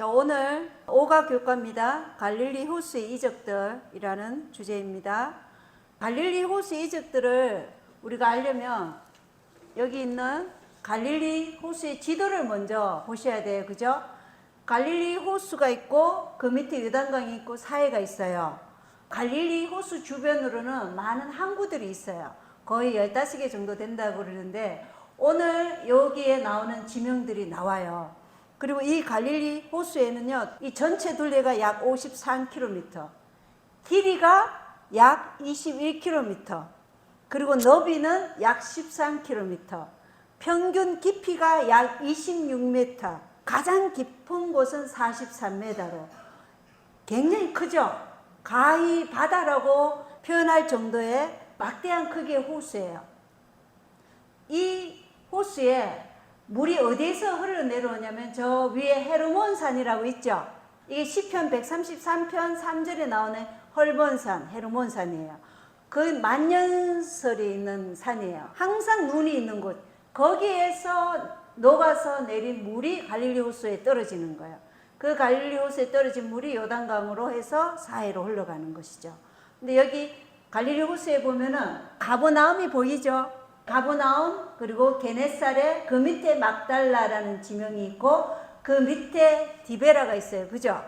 자, 오늘 오가 교과입니다. 갈릴리 호수의 이적들이라는 주제입니다. 갈릴리 호수의 이적들을 우리가 알려면 여기 있는 갈릴리 호수의 지도를 먼저 보셔야 돼요. 그죠? 갈릴리 호수가 있고 그 밑에 요단강이 있고 사해가 있어요. 갈릴리 호수 주변으로는 많은 항구들이 있어요. 거의 15개 정도 된다고 그러는데 오늘 여기에 나오는 지명들이 나와요. 그리고 이 갈릴리 호수에는요, 이 전체 둘레가 약 53km, 길이가 약 21km, 그리고 너비는 약 13km, 평균 깊이가 약 26m, 가장 깊은 곳은 43m로 굉장히 크죠? 가히 바다라고 표현할 정도의 막대한 크기의 호수예요. 이 호수에 물이 어디에서 흘러내려오냐면 저 위에 헤르몬산이라고 있죠. 이게 시편 133편 3절에 나오는 헐몬산, 헤르몬산이에요. 그 만년설이 있는 산이에요. 항상 눈이 있는 곳, 거기에서 녹아서 내린 물이 갈릴리 호수에 떨어지는 거예요. 그 갈릴리 호수에 떨어진 물이 요단강으로 해서 사해로 흘러가는 것이죠. 근데 여기 갈릴리 호수에 보면은 가버나움이 보이죠. 가버나움, 그리고 게네사렛, 그 밑에 막달라라는 지명이 있고 그 밑에 디베라가 있어요. 그죠?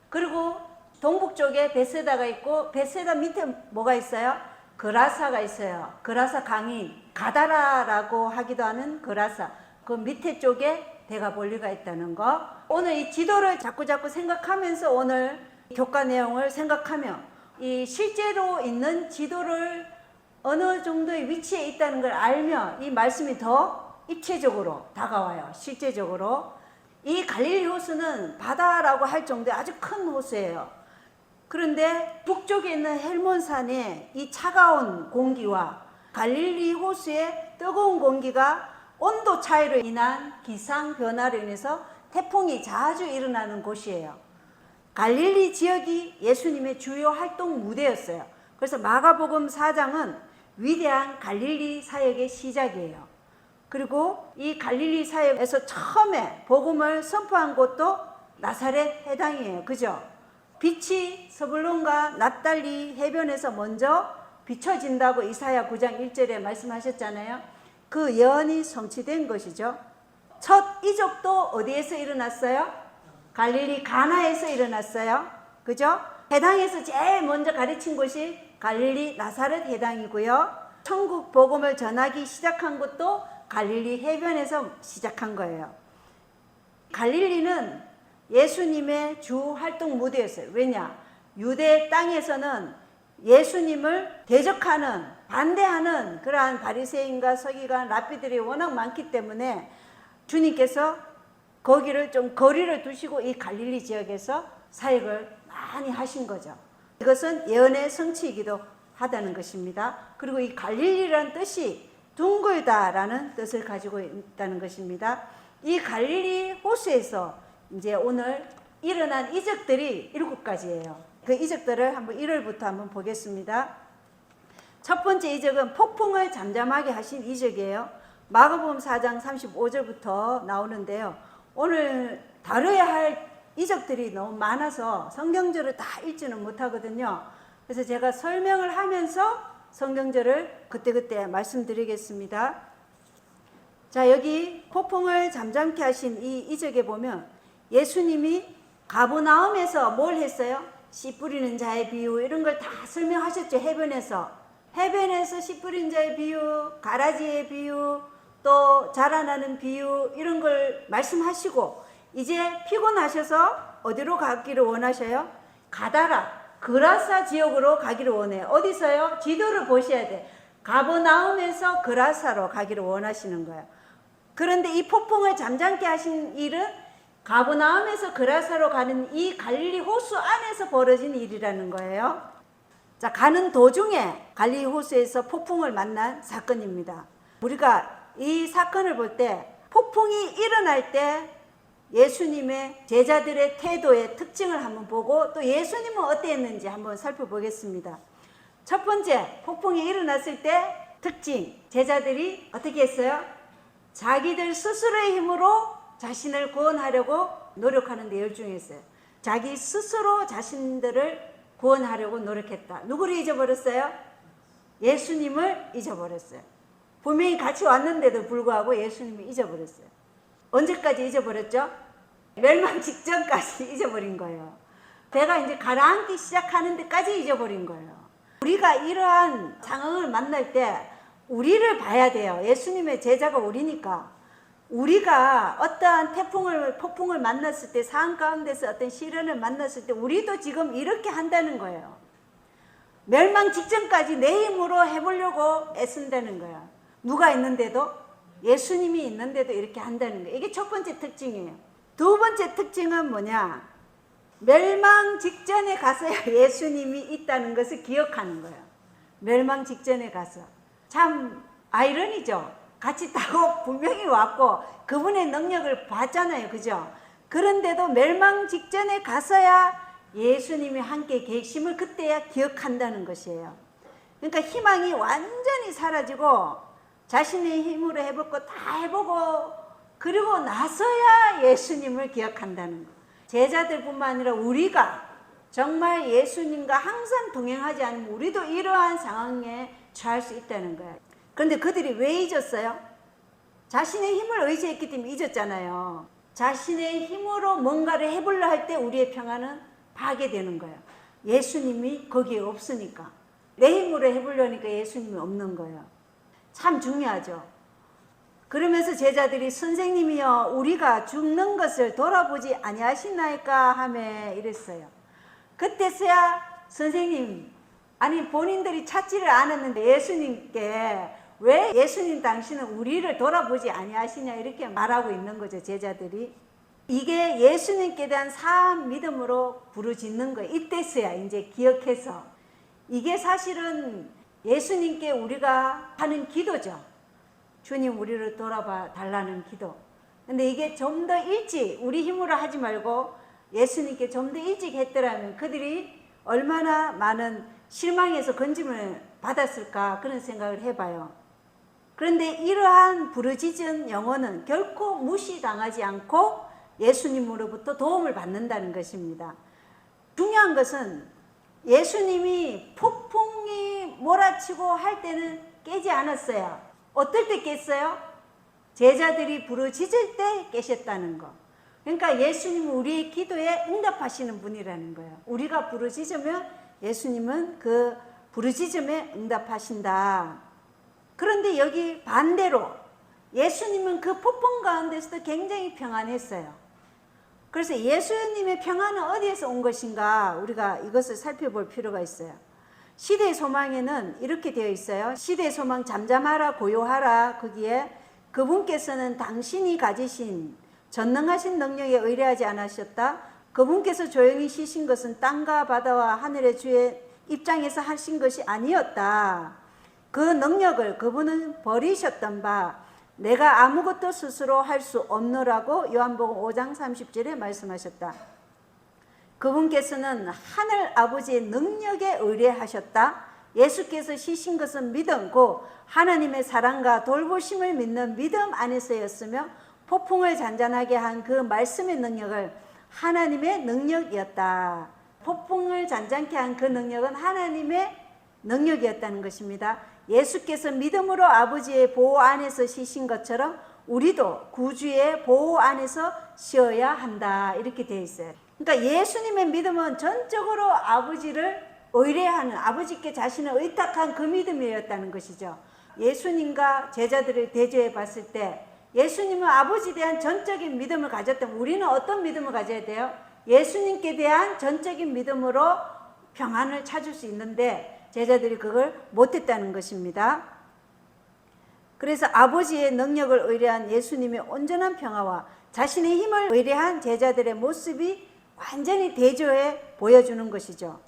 그리고 동북 쪽에 베세다가 있고 베세다 밑에 뭐가 있어요? 그라사가 있어요. 그라사 강인, 가다라라고 하기도 하는 그라사, 그 밑에 쪽에 데가볼리가 있다는 거. 오늘 이 지도를 자꾸 생각하면서 오늘 교과 내용을 생각하며 이 실제로 있는 지도를 어느 정도의 위치에 있다는 걸 알면 이 말씀이 더 입체적으로 다가와요. 실제적으로. 이 갈릴리 호수는 바다라고 할 정도의 아주 큰 호수예요. 그런데 북쪽에 있는 헬몬산의 이 차가운 공기와 갈릴리 호수의 뜨거운 공기가 온도 차이로 인한 기상 변화로 인해서 태풍이 자주 일어나는 곳이에요. 갈릴리 지역이 예수님의 주요 활동 무대였어요. 그래서 마가복음 4장은 위대한 갈릴리 사역의 시작이에요. 그리고 이 갈릴리 사역에서 처음에 복음을 선포한 곳도 나사렛 해당이에요. 그죠? 빛이 서불론과 납달리 해변에서 먼저 비춰진다고 이사야 9장 1절에 말씀하셨잖아요. 그 예언이 성취된 것이죠. 첫 이적도 어디에서 일어났어요? 갈릴리 가나에서 일어났어요. 그죠? 해당에서 제일 먼저 가르친 곳이 갈릴리 나사렛 해당이고요. 천국 복음을 전하기 시작한 것도 갈릴리 해변에서 시작한 거예요. 갈릴리는 예수님의 주 활동 무대였어요. 왜냐? 유대 땅에서는 예수님을 대적하는, 반대하는 그러한 바리새인과 서기관, 랍비들이 워낙 많기 때문에 주님께서 거기를 좀 거리를 두시고 이 갈릴리 지역에서 사역을 많이 하신 거죠. 이것은 예언의 성취이기도 하다는 것입니다. 그리고 이 갈릴리라는 뜻이 둥글다라는 뜻을 가지고 있다는 것입니다. 이 갈릴리 호수에서 이제 오늘 일어난 이적들이 7가지예요. 그 이적들을 한번 1월부터 한번 보겠습니다. 첫 번째 이적은 폭풍을 잠잠하게 하신 이적이에요. 마가복음 4장 35절부터 나오는데요. 오늘 다뤄야 할 이적들이 너무 많아서 성경절을 다 읽지는 못하거든요. 그래서 제가 설명을 하면서 성경절을 그때그때 말씀드리겠습니다. 자, 여기 폭풍을 잠잠케 하신 이 이적에 보면 예수님이 가버나움에서 뭘 했어요? 씨 뿌리는 자의 비유 이런 걸 다 설명하셨죠. 해변에서 씨 뿌리는 자의 비유, 가라지의 비유, 또 자라나는 비유 이런 걸 말씀하시고 이제 피곤하셔서 어디로 가기를 원하셔요? 가다라, 그라사 지역으로 가기를 원해요. 어디서요? 지도를 보셔야 돼. 가버나움에서 그라사로 가기를 원하시는 거예요. 그런데 이 폭풍을 잠잠케 하신 일은 가버나움에서 그라사로 가는 이 갈릴리 호수 안에서 벌어진 일이라는 거예요. 자, 가는 도중에 갈릴리 호수에서 폭풍을 만난 사건입니다. 우리가 이 사건을 볼 때 폭풍이 일어날 때 예수님의 제자들의 태도의 특징을 한번 보고 또 예수님은 어땠는지 한번 살펴보겠습니다. 첫 번째, 폭풍이 일어났을 때 특징, 제자들이 어떻게 했어요? 자기들 스스로의 힘으로 자신을 구원하려고 노력하는 데 열중했어요. 자기 스스로 자신들을 구원하려고 노력했다. 누구를 잊어버렸어요? 예수님을 잊어버렸어요. 분명히 같이 왔는데도 불구하고 예수님을 잊어버렸어요. 언제까지 잊어버렸죠? 멸망 직전까지 잊어버린 거예요. 배가 이제 가라앉기 시작하는 데까지 잊어버린 거예요. 우리가 이러한 상황을 만날 때 우리를 봐야 돼요. 예수님의 제자가 우리니까. 우리가 어떠한 폭풍을 만났을 때, 상황 가운데서 어떤 시련을 만났을 때 우리도 지금 이렇게 한다는 거예요. 멸망 직전까지 내 힘으로 해보려고 애쓴다는 거예요. 누가 있는데도? 예수님이 있는데도 이렇게 한다는 거예요. 이게 첫 번째 특징이에요. 두 번째 특징은 뭐냐? 멸망 직전에 가서야 예수님이 있다는 것을 기억하는 거예요. 멸망 직전에 가서. 참 아이러니죠. 같이 타고 분명히 왔고 그분의 능력을 봤잖아요. 그죠? 그런데도 멸망 직전에 가서야 예수님이 함께 계심을 그때야 기억한다는 것이에요. 그러니까 희망이 완전히 사라지고 자신의 힘으로 해볼 거 다 해보고 그리고 나서야 예수님을 기억한다는 거. 제자들뿐만 아니라 우리가 정말 예수님과 항상 동행하지 않으면 우리도 이러한 상황에 처할 수 있다는 거예요. 그런데 그들이 왜 잊었어요? 자신의 힘을 의지했기 때문에 잊었잖아요. 자신의 힘으로 뭔가를 해보려 할 때 우리의 평안은 파괴되는 거예요. 예수님이 거기에 없으니까. 내 힘으로 해보려니까 예수님이 없는 거예요. 참 중요하죠. 그러면서 제자들이 선생님이여 우리가 죽는 것을 돌아보지 아니하시나이까 하며 이랬어요. 그때서야 선생님, 아니 본인들이 찾지를 않았는데 예수님께 왜 예수님 당신은 우리를 돌아보지 아니하시냐 이렇게 말하고 있는 거죠. 제자들이. 이게 예수님께 대한 사람 믿음으로 부르짖는 거예요. 이때서야 이제 기억해서. 이게 사실은 예수님께 우리가 하는 기도죠. 주님 우리를 돌아봐 달라는 기도. 근데 이게 좀 더 일찍 우리 힘으로 하지 말고 예수님께 좀 더 일찍 했더라면 그들이 얼마나 많은 실망에서 건짐을 받았을까 그런 생각을 해봐요. 그런데 이러한 부르짖은 영혼은 결코 무시당하지 않고 예수님으로부터 도움을 받는다는 것입니다. 중요한 것은 예수님이 폭풍이 몰아치고 할 때는 깨지 않았어요. 어떨 때 깼어요? 제자들이 부르짖을 때 깨셨다는 거. 그러니까 예수님은 우리의 기도에 응답하시는 분이라는 거예요. 우리가 부르짖으면 예수님은 그 부르짖음에 응답하신다. 그런데 여기 반대로 예수님은 그 폭풍 가운데서도 굉장히 평안했어요. 그래서 예수님의 평안은 어디에서 온 것인가 우리가 이것을 살펴볼 필요가 있어요. 시대의 소망에는 이렇게 되어 있어요. 시대의 소망 잠잠하라 고요하라. 거기에 그분께서는 당신이 가지신 전능하신 능력에 의뢰하지 않으셨다. 그분께서 조용히 쉬신 것은 땅과 바다와 하늘의 주의 입장에서 하신 것이 아니었다. 그 능력을 그분은 버리셨던 바 내가 아무것도 스스로 할 수 없노라고 요한복음 5장 30절에 말씀하셨다. 그분께서는 하늘 아버지의 능력에 의뢰하셨다. 예수께서 쉬신 것은 믿음, 곧 하나님의 사랑과 돌보심을 믿는 믿음 안에서였으며 폭풍을 잔잔하게 한 그 말씀의 능력을 하나님의 능력이었다. 폭풍을 잔잔케 한 그 능력은 하나님의 능력이었다는 것입니다. 예수께서 믿음으로 아버지의 보호 안에서 쉬신 것처럼 우리도 구주의 보호 안에서 쉬어야 한다. 이렇게 되어 있어요. 그러니까 예수님의 믿음은 전적으로 아버지를 의뢰하는, 아버지께 자신을 의탁한 그 믿음이었다는 것이죠. 예수님과 제자들을 대조해 봤을 때 예수님은 아버지에 대한 전적인 믿음을 가졌다면 우리는 어떤 믿음을 가져야 돼요? 예수님께 대한 전적인 믿음으로 평안을 찾을 수 있는데 제자들이 그걸 못했다는 것입니다. 그래서 아버지의 능력을 의뢰한 예수님의 온전한 평화와 자신의 힘을 의뢰한 제자들의 모습이 완전히 대조해 보여주는 것이죠.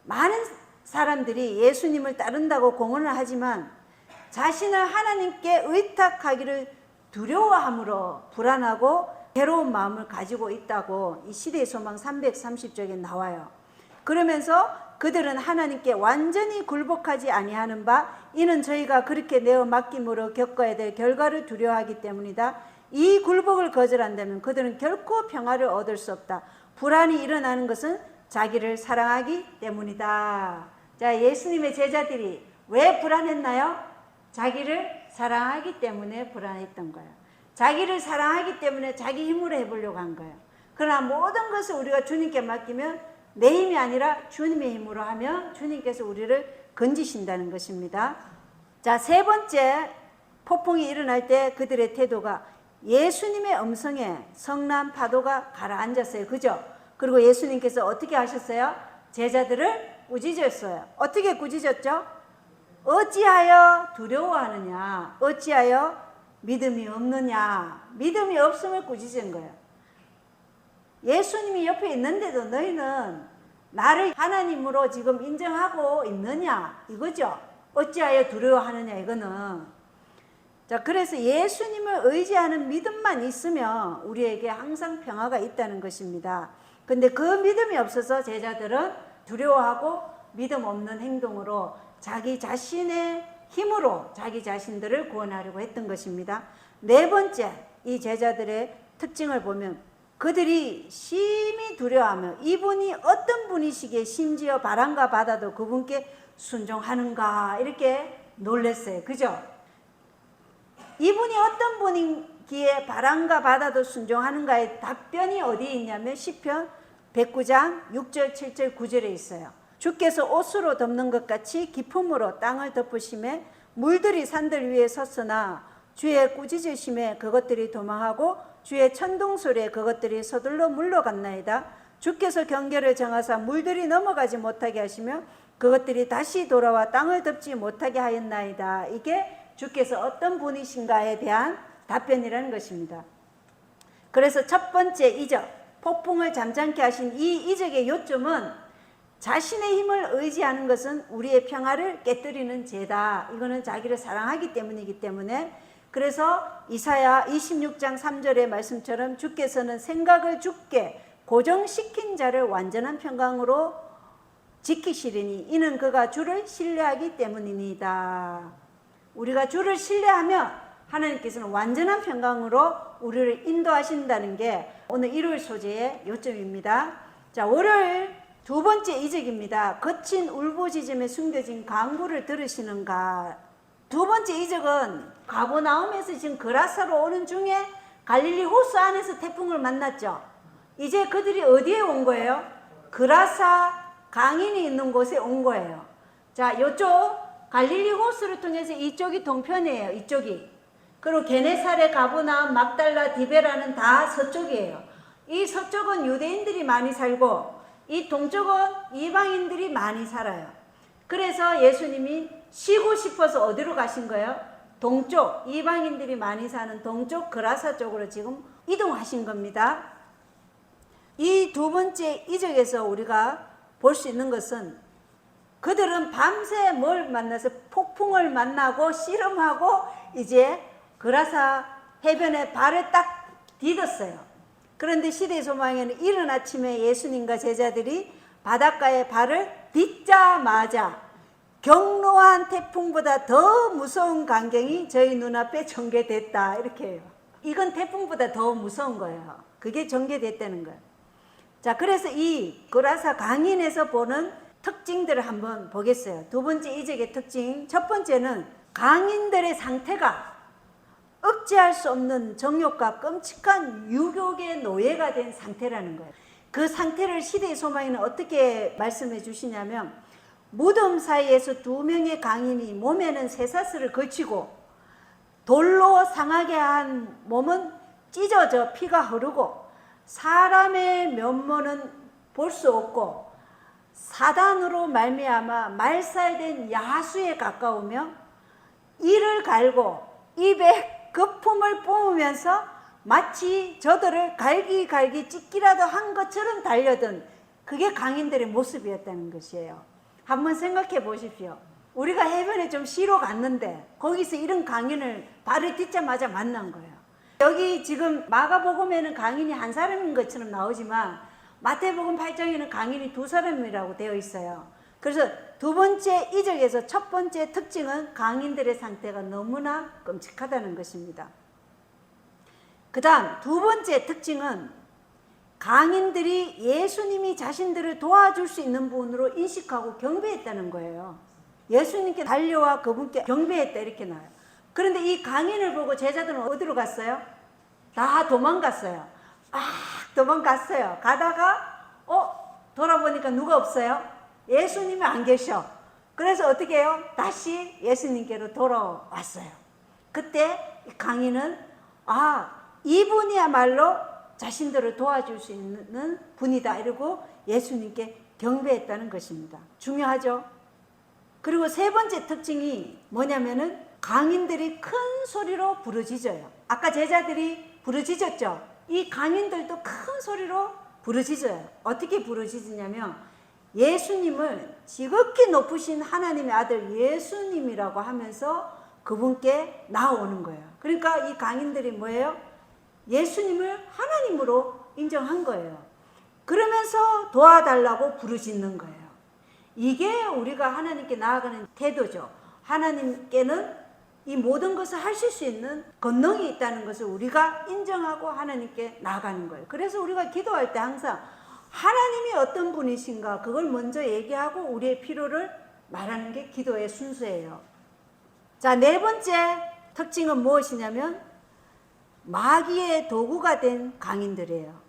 많은 사람들이 예수님을 따른다고 공언을 하지만 자신을 하나님께 의탁하기를 두려워함으로 불안하고 괴로운 마음을 가지고 있다고 이 시대의 소망 330쪽에 나와요. 그러면서 그들은 하나님께 완전히 굴복하지 아니하는 바 이는 저희가 그렇게 내어 맡김으로 겪어야 될 결과를 두려워하기 때문이다. 이 굴복을 거절한다면 그들은 결코 평화를 얻을 수 없다. 불안이 일어나는 것은 자기를 사랑하기 때문이다. 자, 예수님의 제자들이 왜 불안했나요? 자기를 사랑하기 때문에 불안했던 거예요. 자기를 사랑하기 때문에 자기 힘으로 해보려고 한 거예요. 그러나 모든 것을 우리가 주님께 맡기면 내 힘이 아니라 주님의 힘으로 하면 주님께서 우리를 건지신다는 것입니다. 자, 세 번째, 폭풍이 일어날 때 그들의 태도가 예수님의 음성에 성난 파도가 가라앉았어요. 그죠? 그리고 예수님께서 어떻게 하셨어요? 제자들을 꾸짖었어요. 어떻게 꾸짖었죠? 어찌하여 두려워하느냐? 어찌하여 믿음이 없느냐? 믿음이 없음을 꾸짖은 거예요. 예수님이 옆에 있는데도 너희는 나를 하나님으로 지금 인정하고 있느냐? 이거죠. 어찌하여 두려워하느냐? 이거는. 자, 그래서 예수님을 의지하는 믿음만 있으면 우리에게 항상 평화가 있다는 것입니다. 근데 그 믿음이 없어서 제자들은 두려워하고 믿음 없는 행동으로 자기 자신의 힘으로 자기 자신들을 구원하려고 했던 것입니다. 네 번째, 이 제자들의 특징을 보면 그들이 심히 두려워하며 이분이 어떤 분이시기에 심지어 바람과 바다도 그분께 순종하는가 이렇게 놀랐어요. 그죠? 이분이 어떤 분이기에 바람과 바다도 순종하는가의 답변이 어디에 있냐면 시편 109장 6절 7절 9절에 있어요. 주께서 옷으로 덮는 것 같이 기품으로 땅을 덮으심에 물들이 산들 위에 섰으나 주의 꾸짖으심에 그것들이 도망하고 주의 천둥 소리에 그것들이 서둘러 물러갔나이다. 주께서 경계를 정하사 물들이 넘어가지 못하게 하시며 그것들이 다시 돌아와 땅을 덮지 못하게 하였나이다. 이게 주께서 어떤 분이신가에 대한 답변이라는 것입니다. 그래서 첫 번째 이적, 폭풍을 잠잠케 하신 이 이적의 요점은 자신의 힘을 의지하는 것은 우리의 평화를 깨뜨리는 죄다. 이거는 자기를 사랑하기 때문이기 때문에, 그래서 이사야 26장 3절의 말씀처럼 주께서는 생각을 주께 고정시킨 자를 완전한 평강으로 지키시리니 이는 그가 주를 신뢰하기 때문이니다. 우리가 주를 신뢰하면 하나님께서는 완전한 평강으로 우리를 인도하신다는 게 오늘 일요일 소재의 요점입니다. 자, 월요일 두 번째 이적입니다. 거친 울부짖음에 숨겨진 강구를 들으시는가. 두 번째 이적은 가버나움에서 지금 그라사로 오는 중에 갈릴리 호수 안에서 태풍을 만났죠. 이제 그들이 어디에 온 거예요? 그라사 강인이 있는 곳에 온 거예요. 자, 이쪽 갈릴리 호수를 통해서 이쪽이 동편이에요. 이쪽이. 그리고 게네사렛, 가버나움, 막달라, 디베라는 다 서쪽이에요. 이 서쪽은 유대인들이 많이 살고 이 동쪽은 이방인들이 많이 살아요. 그래서 예수님이 쉬고 싶어서 어디로 가신 거예요? 동쪽, 이방인들이 많이 사는 동쪽 그라사 쪽으로 지금 이동하신 겁니다. 이 두 번째 이적에서 우리가 볼 수 있는 것은 그들은 밤새 뭘 만나서 폭풍을 만나고 씨름하고 이제 그라사 해변에 발을 딱 디뎠어요. 그런데 시대의 소망에는 이른 아침에 예수님과 제자들이 바닷가에 발을 딛자마자 경로한 태풍보다 더 무서운 광경이 저희 눈앞에 전개됐다. 이렇게 해요. 이건 태풍보다 더 무서운 거예요. 그게 전개됐다는 거예요. 자, 그래서 이 그라사 강인에서 보는 특징들을 한번 보겠어요. 두 번째 이적의 특징. 첫 번째는 강인들의 상태가 억제할 수 없는 정욕과 끔찍한 유혹의 노예가 된 상태라는 거예요. 그 상태를 시대의 소망에는 어떻게 말씀해 주시냐면 무덤 사이에서 두 명의 강인이 몸에는 쇠사슬을 걸치고 돌로 상하게 한 몸은 찢어져 피가 흐르고 사람의 면모는 볼 수 없고 사단으로 말미암아 말살된 야수에 가까우며 이를 갈고 입에 거품을 뿜으면서 마치 저들을 갈기갈기 찢기라도 한 것처럼 달려든 그게 강인들의 모습이었다는 것이에요. 한번 생각해 보십시오. 우리가 해변에 좀 쉬러 갔는데 거기서 이런 강인을 발을 딛자마자 만난 거예요. 여기 지금 마가복음에는 강인이 한 사람인 것처럼 나오지만 마태복음 8장에는 강인이 두 사람이라고 되어 있어요. 그래서 두 번째 이적에서 첫 번째 특징은 강인들의 상태가 너무나 끔찍하다는 것입니다. 그 다음 두 번째 특징은 강인들이 예수님이 자신들을 도와줄 수 있는 분으로 인식하고 경배했다는 거예요. 예수님께 달려와 그분께 경배했다 이렇게 나와요. 그런데 이 강인을 보고 제자들은 어디로 갔어요? 다 도망갔어요. 도망갔어요. 가다가 돌아보니까 누가 없어요? 예수님이 안 계셔. 그래서 어떻게 해요? 다시 예수님께로 돌아왔어요. 그때 강인은 이분이야말로 자신들을 도와줄 수 있는 분이다 이러고 예수님께 경배했다는 것입니다. 중요하죠? 그리고 세 번째 특징이 뭐냐면은 강인들이 큰 소리로 부르짖어요. 아까 제자들이 부르짖었죠? 이 강인들도 큰 소리로 부르짖어요. 어떻게 부르짖으냐면 예수님을 지극히 높으신 하나님의 아들 예수님이라고 하면서 그분께 나오는 거예요. 그러니까 이 강인들이 뭐예요? 예수님을 하나님으로 인정한 거예요. 그러면서 도와달라고 부르짖는 거예요. 이게 우리가 하나님께 나아가는 태도죠. 하나님께는 이 모든 것을 하실 수 있는 권능이 있다는 것을 우리가 인정하고 하나님께 나아가는 거예요. 그래서 우리가 기도할 때 항상 하나님이 어떤 분이신가 그걸 먼저 얘기하고 우리의 필요를 말하는 게 기도의 순서예요. 자, 네 번째 특징은 무엇이냐면 마귀의 도구가 된 강인들이에요.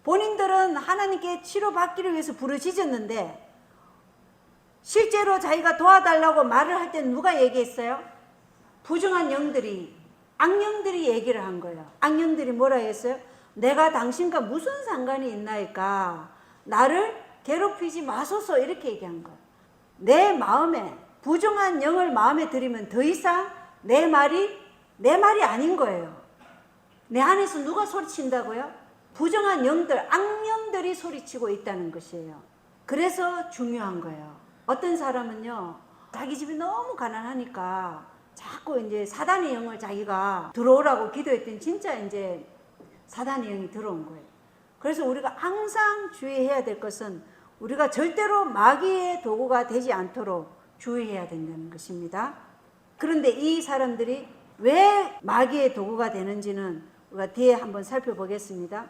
본인들은 하나님께 치료받기를 위해서 부르짖었는데 실제로 자기가 도와달라고 말을 할 때 누가 얘기했어요? 부정한 영들이, 악령들이 얘기를 한 거예요. 악령들이 뭐라 했어요? 내가 당신과 무슨 상관이 있나이까 나를 괴롭히지 마소서 이렇게 얘기한 거예요. 내 마음에 부정한 영을 마음에 들이면 더 이상 내 말이 아닌 거예요. 내 안에서 누가 소리친다고요? 부정한 영들, 악령들이 소리치고 있다는 것이에요. 그래서 중요한 거예요. 어떤 사람은요, 자기 집이 너무 가난하니까 자꾸 이제 사단의 영을 자기가 들어오라고 기도했더니 진짜 이제 사단의 영이 들어온 거예요. 그래서 우리가 항상 주의해야 될 것은 우리가 절대로 마귀의 도구가 되지 않도록 주의해야 된다는 것입니다. 그런데 이 사람들이 왜 마귀의 도구가 되는지는 우리가 뒤에 한번 살펴보겠습니다.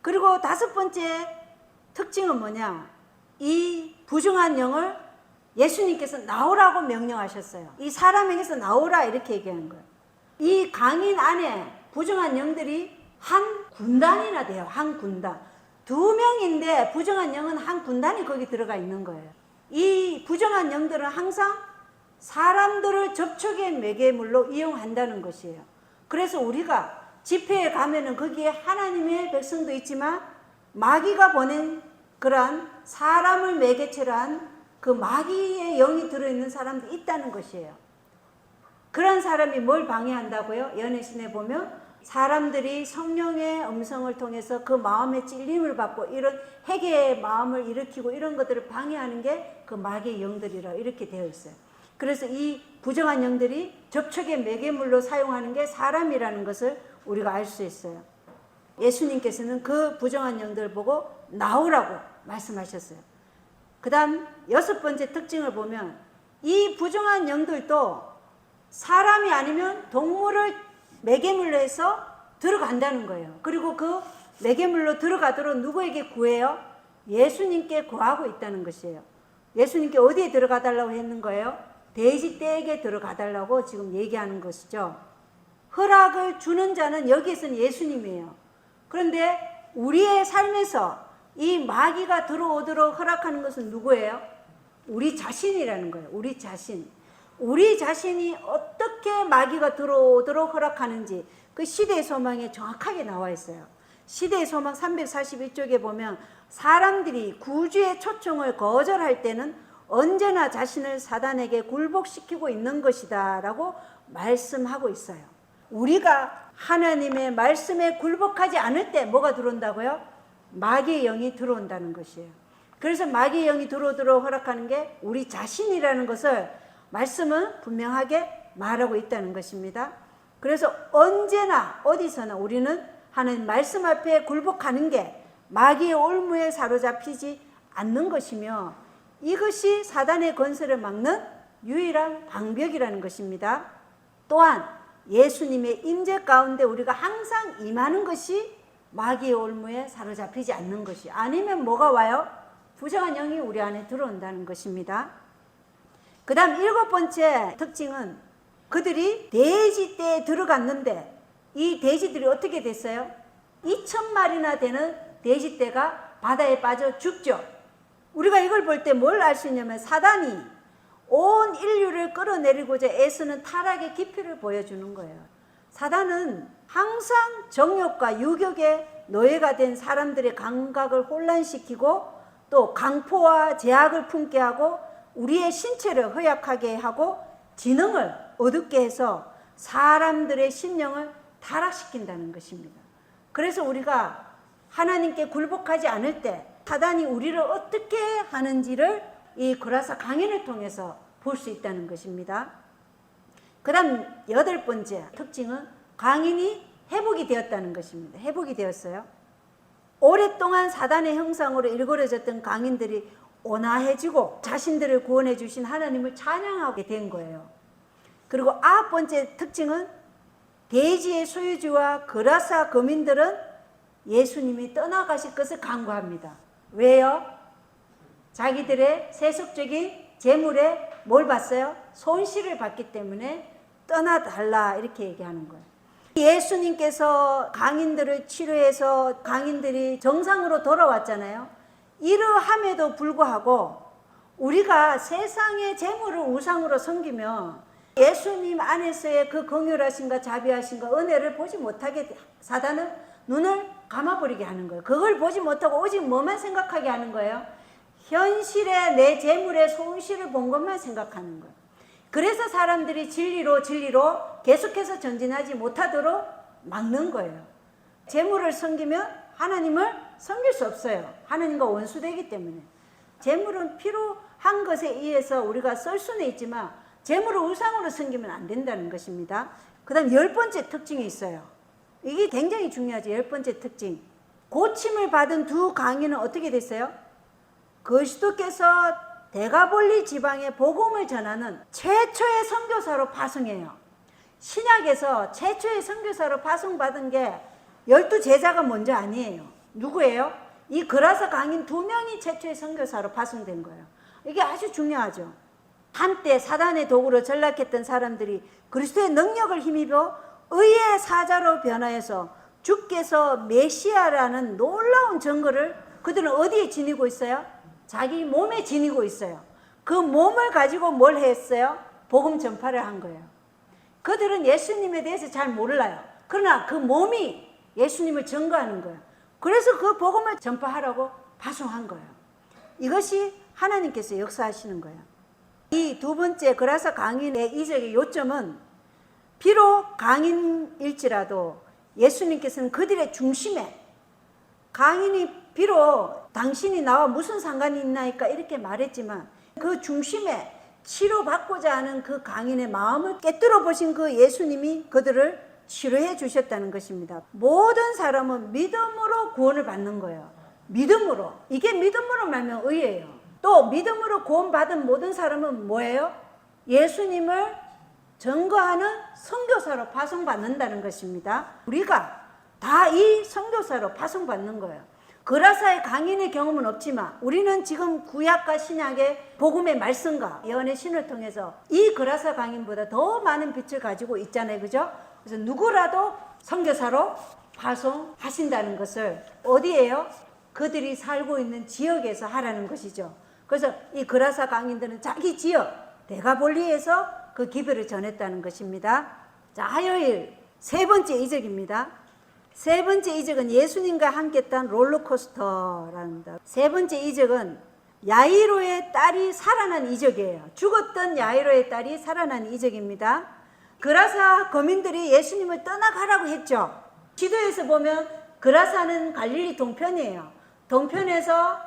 그리고 다섯 번째 특징은 뭐냐? 이 부정한 영을 예수님께서 나오라고 명령하셨어요. 이 사람에게서 나오라 이렇게 얘기하는 거예요. 이 강인 안에 부정한 영들이 한 군단이나 돼요. 한 군단. 2명인데 부정한 영은 한 군단이 거기 들어가 있는 거예요. 이 부정한 영들은 항상 사람들을 접촉의 매개물로 이용한다는 것이에요. 그래서 우리가 집회에 가면은 거기에 하나님의 백성도 있지만 마귀가 보낸 그러한 사람을 매개체로 한 그 마귀의 영이 들어있는 사람도 있다는 것이에요. 그런 사람이 뭘 방해한다고요? 연애신에 보면 사람들이 성령의 음성을 통해서 그 마음의 찔림을 받고 이런 회개의 마음을 일으키고 이런 것들을 방해하는 게 그 마귀의 영들이라 이렇게 되어 있어요. 그래서 이 부정한 영들이 접촉의 매개물로 사용하는 게 사람이라는 것을 우리가 알 수 있어요. 예수님께서는 그 부정한 영들을 보고 나오라고 말씀하셨어요. 그 다음 여섯 번째 특징을 보면 이 부정한 영들도 사람이 아니면 동물을 매개물로 해서 들어간다는 거예요. 그리고 그 매개물로 들어가도록 누구에게 구해요? 예수님께 구하고 있다는 것이에요. 예수님께 어디에 들어가 달라고 했는 거예요? 돼지떼에게 들어가 달라고 지금 얘기하는 것이죠. 허락을 주는 자는 여기에서는 예수님이에요. 그런데 우리의 삶에서 이 마귀가 들어오도록 허락하는 것은 누구예요? 우리 자신이라는 거예요. 우리 자신. 우리 자신이 어떻게 마귀가 들어오도록 허락하는지 그 시대의 소망에 정확하게 나와 있어요. 시대의 소망 341쪽에 보면 사람들이 구주의 초청을 거절할 때는 언제나 자신을 사단에게 굴복시키고 있는 것이다 라고 말씀하고 있어요. 우리가 하나님의 말씀에 굴복하지 않을 때 뭐가 들어온다고요? 마귀의 영이 들어온다는 것이에요. 그래서 마귀의 영이 들어오도록 허락하는 게 우리 자신이라는 것을 말씀은 분명하게 말하고 있다는 것입니다. 그래서 언제나 어디서나 우리는 하나님 말씀 앞에 굴복하는 게 마귀의 올무에 사로잡히지 않는 것이며 이것이 사단의 건설을 막는 유일한 방벽이라는 것입니다. 또한 예수님의 임재 가운데 우리가 항상 임하는 것이 마귀의 올무에 사로잡히지 않는 것이, 아니면 뭐가 와요? 부정한 영이 우리 안에 들어온다는 것입니다. 그 다음 7번째 특징은 그들이 돼지떼에 들어갔는데 이 돼지들이 어떻게 됐어요? 2,000마리나 되는 돼지떼가 바다에 빠져 죽죠. 우리가 이걸 볼 때 뭘 알 수 있냐면 사단이 온 인류를 끌어내리고자 애쓰는 타락의 깊이를 보여주는 거예요. 사단은 항상 정욕과 유격의 노예가 된 사람들의 감각을 혼란시키고 또 강포와 제약을 품게 하고 우리의 신체를 허약하게 하고 지능을 어둡게 해서 사람들의 심령을 타락시킨다는 것입니다. 그래서 우리가 하나님께 굴복하지 않을 때 사단이 우리를 어떻게 하는지를 이 그라사 강인을 통해서 볼 수 있다는 것입니다. 그 다음 8번째 특징은 강인이 회복이 되었다는 것입니다. 회복이 되었어요. 오랫동안 사단의 형상으로 일그러졌던 강인들이 온화해지고 자신들을 구원해 주신 하나님을 찬양하게 된 거예요. 그리고 9번째 특징은 대지의 소유주와 그라사 거민들은 예수님이 떠나가실 것을 간구합니다. 왜요? 자기들의 세속적인 재물에 뭘 받어요? 손실을 받기 때문에 떠나달라 이렇게 얘기하는 거예요. 예수님께서 강인들을 치료해서 강인들이 정상으로 돌아왔잖아요. 이러함에도 불구하고 우리가 세상의 재물을 우상으로 섬기면 예수님 안에서의 그 긍휼하심과 자비하심과 은혜를 보지 못하게 사단은 눈을 감아버리게 하는 거예요. 그걸 보지 못하고 오직 뭐만 생각하게 하는 거예요? 현실에 내 재물의 손실을 본 것만 생각하는 거예요. 그래서 사람들이 진리로 계속해서 전진하지 못하도록 막는 거예요. 재물을 섬기면 하나님을 섬길 수 없어요. 하나님과 원수되기 때문에. 재물은 필요한 것에 의해서 우리가 쓸 수는 있지만 재물을 우상으로 섬기면 안 된다는 것입니다. 그 다음 10번째 특징이 있어요. 이게 굉장히 중요하죠. 10번째 특징. 고침을 받은 두 강인은 어떻게 됐어요? 그리스도께서 데가볼리 지방에 복음을 전하는 최초의 선교사로 파송해요. 신약에서 최초의 선교사로 파송받은 게 12제자가 먼저 아니에요. 누구예요? 이 그라사 강인 2명이 최초의 선교사로 파송된 거예요. 이게 아주 중요하죠. 한때 사단의 도구로 전락했던 사람들이 그리스도의 능력을 힘입어 의의 사자로 변화해서 주께서 메시아라는 놀라운 증거를 그들은 어디에 지니고 있어요? 자기 몸에 지니고 있어요. 그 몸을 가지고 뭘 했어요? 복음 전파를 한 거예요. 그들은 예수님에 대해서 잘 몰라요. 그러나 그 몸이 예수님을 증거하는 거예요. 그래서 그 복음을 전파하라고 파송한 거예요. 이것이 하나님께서 역사하시는 거예요. 이 2번째 그라사 강인의 이적의 요점은 비록 강인일지라도 예수님께서는 그들의 중심에, 강인이 비록 당신이 나와 무슨 상관이 있나이까 이렇게 말했지만 그 중심에 치료받고자 하는 그 강인의 마음을 깨뜨려 보신 그 예수님이 그들을 치료해 주셨다는 것입니다. 모든 사람은 믿음으로 구원을 받는 거예요. 믿음으로. 이게 믿음으로 말면 의예요. 또 믿음으로 구원받은 모든 사람은 뭐예요? 예수님을 증거하는 선교사로 파송받는다는 것입니다. 우리가 다 이 선교사로 파송받는 거예요. 그라사의 강인의 경험은 없지만 우리는 지금 구약과 신약의 복음의 말씀과 예언의 신을 통해서 이 그라사 강인보다 더 많은 빛을 가지고 있잖아요. 그죠? 그래서 누구라도 선교사로 파송하신다는 것을 어디에요? 그들이 살고 있는 지역에서 하라는 것이죠. 그래서 이 그라사 강인들은 자기 지역 데가볼리에서 그 기별을 전했다는 것입니다. 자, 화요일 3번째 이적입니다. 3번째 이적은 예수님과 함께 딴 롤러코스터랍니다. 3번째 이적은 야이로의 딸이 살아난 이적이에요. 죽었던 야이로의 딸이 살아난 이적입니다. 그라사 거민들이 예수님을 떠나가라고 했죠. 지도에서 보면 그라사는 갈릴리 동편이에요. 동편에서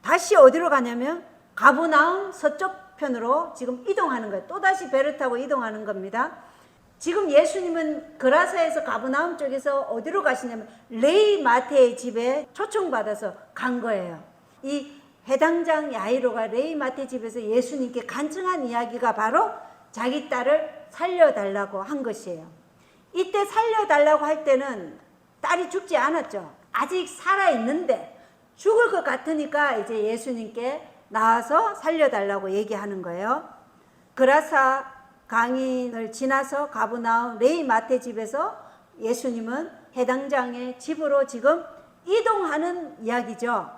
다시 어디로 가냐면 가브나움 서쪽 편으로 지금 이동하는 거예요. 또다시 배를 타고 이동하는 겁니다. 지금 예수님은 그라사에서 가브나움 쪽에서 어디로 가시냐면 레이 마테의 집에 초청받아서 간 거예요. 이 해당장 야이로가 레이 마테 집에서 예수님께 간청한 이야기가 바로 자기 딸을 살려달라고 한 것이에요. 이때 살려달라고 할 때는 딸이 죽지 않았죠. 아직 살아있는데 죽을 것 같으니까 이제 예수님께 나와서 살려달라고 얘기하는 거예요. 그라사 강인을 지나서 가브나움 레위 마태 집에서 예수님은 해당장의 집으로 지금 이동하는 이야기죠.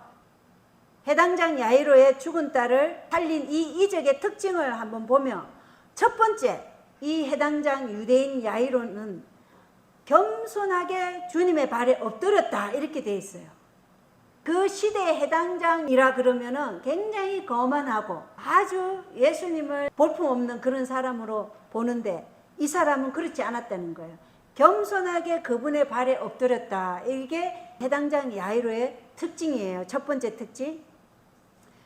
해당장 야이로의 죽은 딸을 살린 이 이적의 특징을 한번 보면, 첫 번째, 이 해당장 유대인 야이로는 겸손하게 주님의 발에 엎드렸다 이렇게 되어 있어요. 그 시대의 해당장이라 그러면은 굉장히 거만하고 아주 예수님을 볼품없는 그런 사람으로 보는데, 이 사람은 그렇지 않았다는 거예요. 겸손하게 그분의 발에 엎드렸다. 이게 해당장 야이로의 특징이에요. 첫 번째 특징.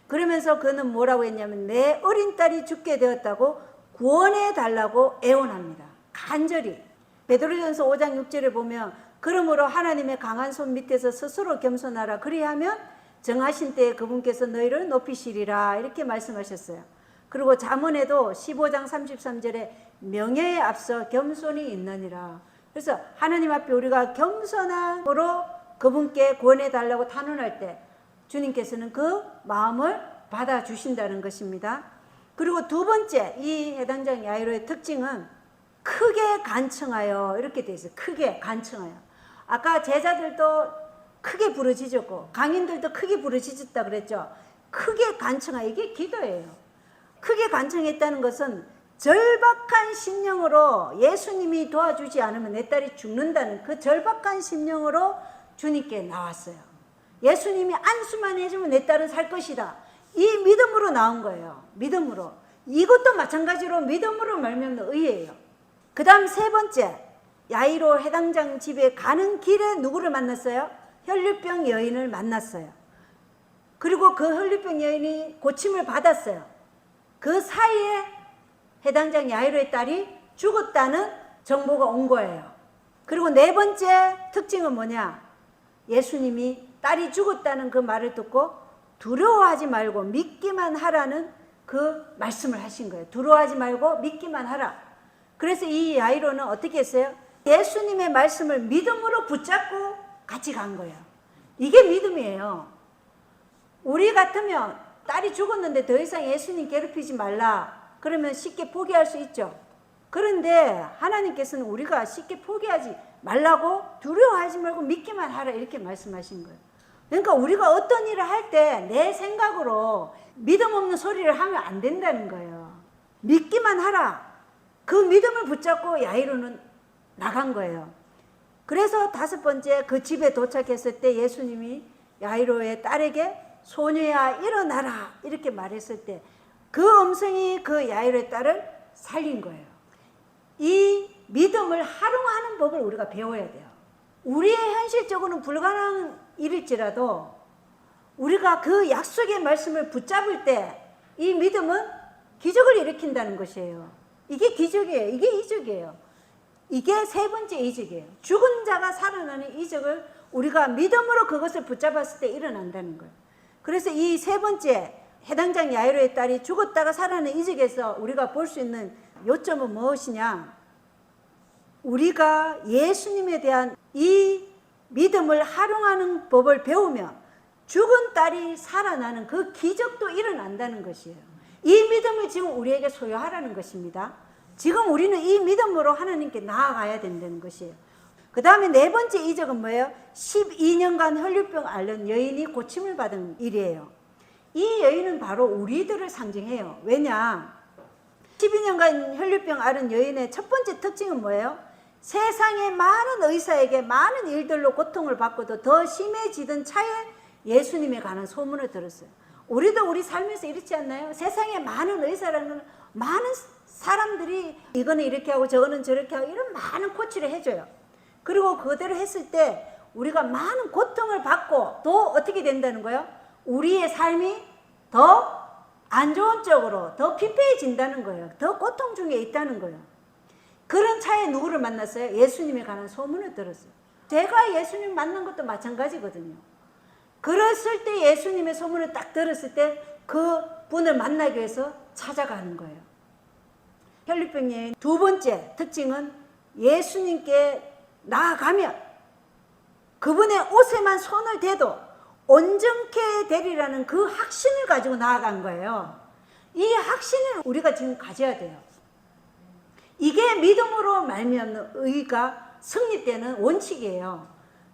그러면서 그는 뭐라고 했냐면 내 어린 딸이 죽게 되었다고 구원해 달라고 애원합니다. 간절히. 베드로전서 5장 6절에 보면 그러므로 하나님의 강한 손 밑에서 스스로 겸손하라. 그리하면 정하신 때에 그분께서 너희를 높이시리라. 이렇게 말씀하셨어요. 그리고 잠언에도 15장 33절에 명예에 앞서 겸손이 있느니라. 그래서 하나님 앞에 우리가 겸손함으로 그분께 구원해 달라고 탄원할 때 주님께서는 그 마음을 받아주신다는 것입니다. 그리고 두 번째, 이 해당장 야이로의 특징은 크게 간청하여 이렇게 되어 있어요. 크게 간청하여. 아까 제자들도 크게 부르짖었고 강인들도 크게 부르짖었다 그랬죠. 크게 간청하여, 이게 기도예요. 크게 간청했다는 것은 절박한 심령으로, 예수님이 도와주지 않으면 내 딸이 죽는다는 그 절박한 심령으로 주님께 나왔어요. 예수님이 안수만 해주면 내 딸은 살 것이다. 이 믿음으로 나온 거예요. 믿음으로. 이것도 마찬가지로 믿음으로 말미암는 의예요. 그 다음 세 번째, 야이로 해당장 집에 가는 길에 누구를 만났어요? 혈류병 여인을 만났어요. 그리고 그 혈류병 여인이 고침을 받았어요. 그 사이에 해당장 야이로의 딸이 죽었다는 정보가 온 거예요. 그리고 네 번째 특징은 뭐냐? 예수님이 딸이 죽었다는 그 말을 듣고 두려워하지 말고 믿기만 하라는 그 말씀을 하신 거예요. 두려워하지 말고 믿기만 하라. 그래서 이 야이로는 어떻게 했어요? 예수님의 말씀을 믿음으로 붙잡고 같이 간 거예요. 이게 믿음이에요. 우리 같으면 딸이 죽었는데 더 이상 예수님 괴롭히지 말라. 그러면 쉽게 포기할 수 있죠. 그런데 하나님께서는 우리가 쉽게 포기하지 말라고, 두려워하지 말고 믿기만 하라 이렇게 말씀하신 거예요. 그러니까 우리가 어떤 일을 할 때 내 생각으로 믿음 없는 소리를 하면 안 된다는 거예요. 믿기만 하라. 그 믿음을 붙잡고 야이로는 나간 거예요. 그래서 다섯 번째, 그 집에 도착했을 때 예수님이 야이로의 딸에게 소녀야 일어나라 이렇게 말했을 때 그 음성이 그 야이로의 딸을 살린 거예요. 이 믿음을 활용하는 법을 우리가 배워야 돼요. 우리의 현실적으로는 불가능한 일일지라도 우리가 그 약속의 말씀을 붙잡을 때 이 믿음은 기적을 일으킨다는 것이에요. 이게 기적이에요. 이게 이적이에요. 이게 세 번째 이적이에요. 죽은 자가 살아나는 이적을 우리가 믿음으로 그것을 붙잡았을 때 일어난다는 거예요. 그래서 이 세 번째, 해당장 야이로의 딸이 죽었다가 살아나는 이적에서 우리가 볼 수 있는 요점은 무엇이냐? 우리가 예수님에 대한 이 믿음을 활용하는 법을 배우면 죽은 딸이 살아나는 그 기적도 일어난다는 것이에요. 이 믿음을 지금 우리에게 소유하라는 것입니다. 지금 우리는 이 믿음으로 하나님께 나아가야 된다는 것이에요. 그 다음에 네 번째 이적은 뭐예요? 12년간 혈류병 앓는 여인이 고침을 받은 일이에요. 이 여인은 바로 우리들을 상징해요. 왜냐? 12년간 혈류병 앓은 여인의 첫 번째 특징은 뭐예요? 세상의 많은 의사에게 많은 일들로 고통을 받고도 더 심해지던 차에 예수님에 관한 소문을 들었어요. 우리도 우리 삶에서 이렇지 않나요? 세상에 많은 의사라는 많은 사람들이 이거는 이렇게 하고 저거는 저렇게 하고 이런 많은 코치를 해줘요. 그리고 그대로 했을 때 우리가 많은 고통을 받고 또 어떻게 된다는 거예요? 우리의 삶이 더 안 좋은 쪽으로 더 피폐해진다는 거예요. 더 고통 중에 있다는 거예요. 그런 차에 누구를 만났어요? 예수님에 관한 소문을 들었어요. 제가 예수님 만난 것도 마찬가지거든요. 그랬을 때 예수님의 소문을 딱 들었을 때 그 분을 만나기 위해서 찾아가는 거예요. 혈류병의 두 번째 특징은 예수님께 나아가면 그분의 옷에만 손을 대도 온전케 되리라는 그 확신을 가지고 나아간 거예요. 이 확신을 우리가 지금 가져야 돼요. 이게 믿음으로 말미암는 의가 성립되는 원칙이에요.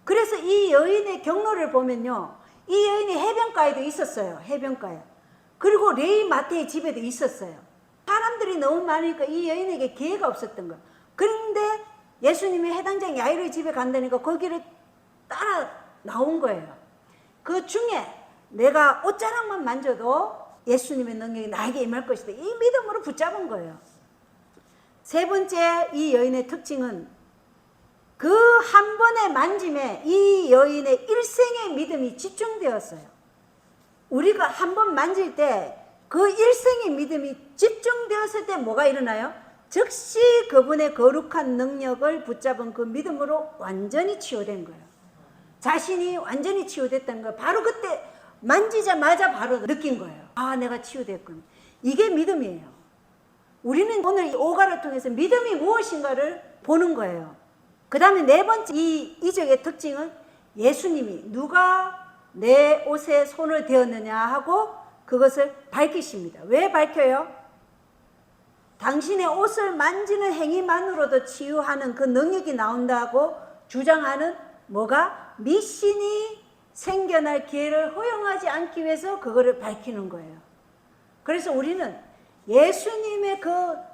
그래서 이 여인의 경로를 보면요, 이 여인이 해변가에도 있었어요. 해변가에. 그리고 레위 마태의 집에도 있었어요. 사람들이 너무 많으니까 이 여인에게 기회가 없었던 거예요. 그런데 예수님이 해당장 야이로의 집에 간다니까 거기를 따라 나온 거예요. 그 중에 내가 옷자락만 만져도 예수님의 능력이 나에게 임할 것이다. 이 믿음으로 붙잡은 거예요. 세 번째, 이 여인의 특징은 그 한 번의 만짐에 이 여인의 일생의 믿음이 집중되었어요. 우리가 한 번 만질 때 그 일생의 믿음이 집중되었을 때 뭐가 일어나요? 즉시 그분의 거룩한 능력을 붙잡은 그 믿음으로 완전히 치유된 거예요. 자신이 완전히 치유됐다는 거 바로 그때 만지자마자 바로 느낀 거예요. 아, 내가 치유됐구나. 이게 믿음이에요. 우리는 오늘 이 오가를 통해서 믿음이 무엇인가를 보는 거예요. 그 다음에 네 번째 이 이적의 특징은 예수님이 누가 내 옷에 손을 대었느냐 하고 그것을 밝히십니다. 왜 밝혀요? 당신의 옷을 만지는 행위만으로도 치유하는 그 능력이 나온다고 주장하는 뭐가? 미신이 생겨날 기회를 허용하지 않기 위해서 그거를 밝히는 거예요. 그래서 우리는 예수님의 그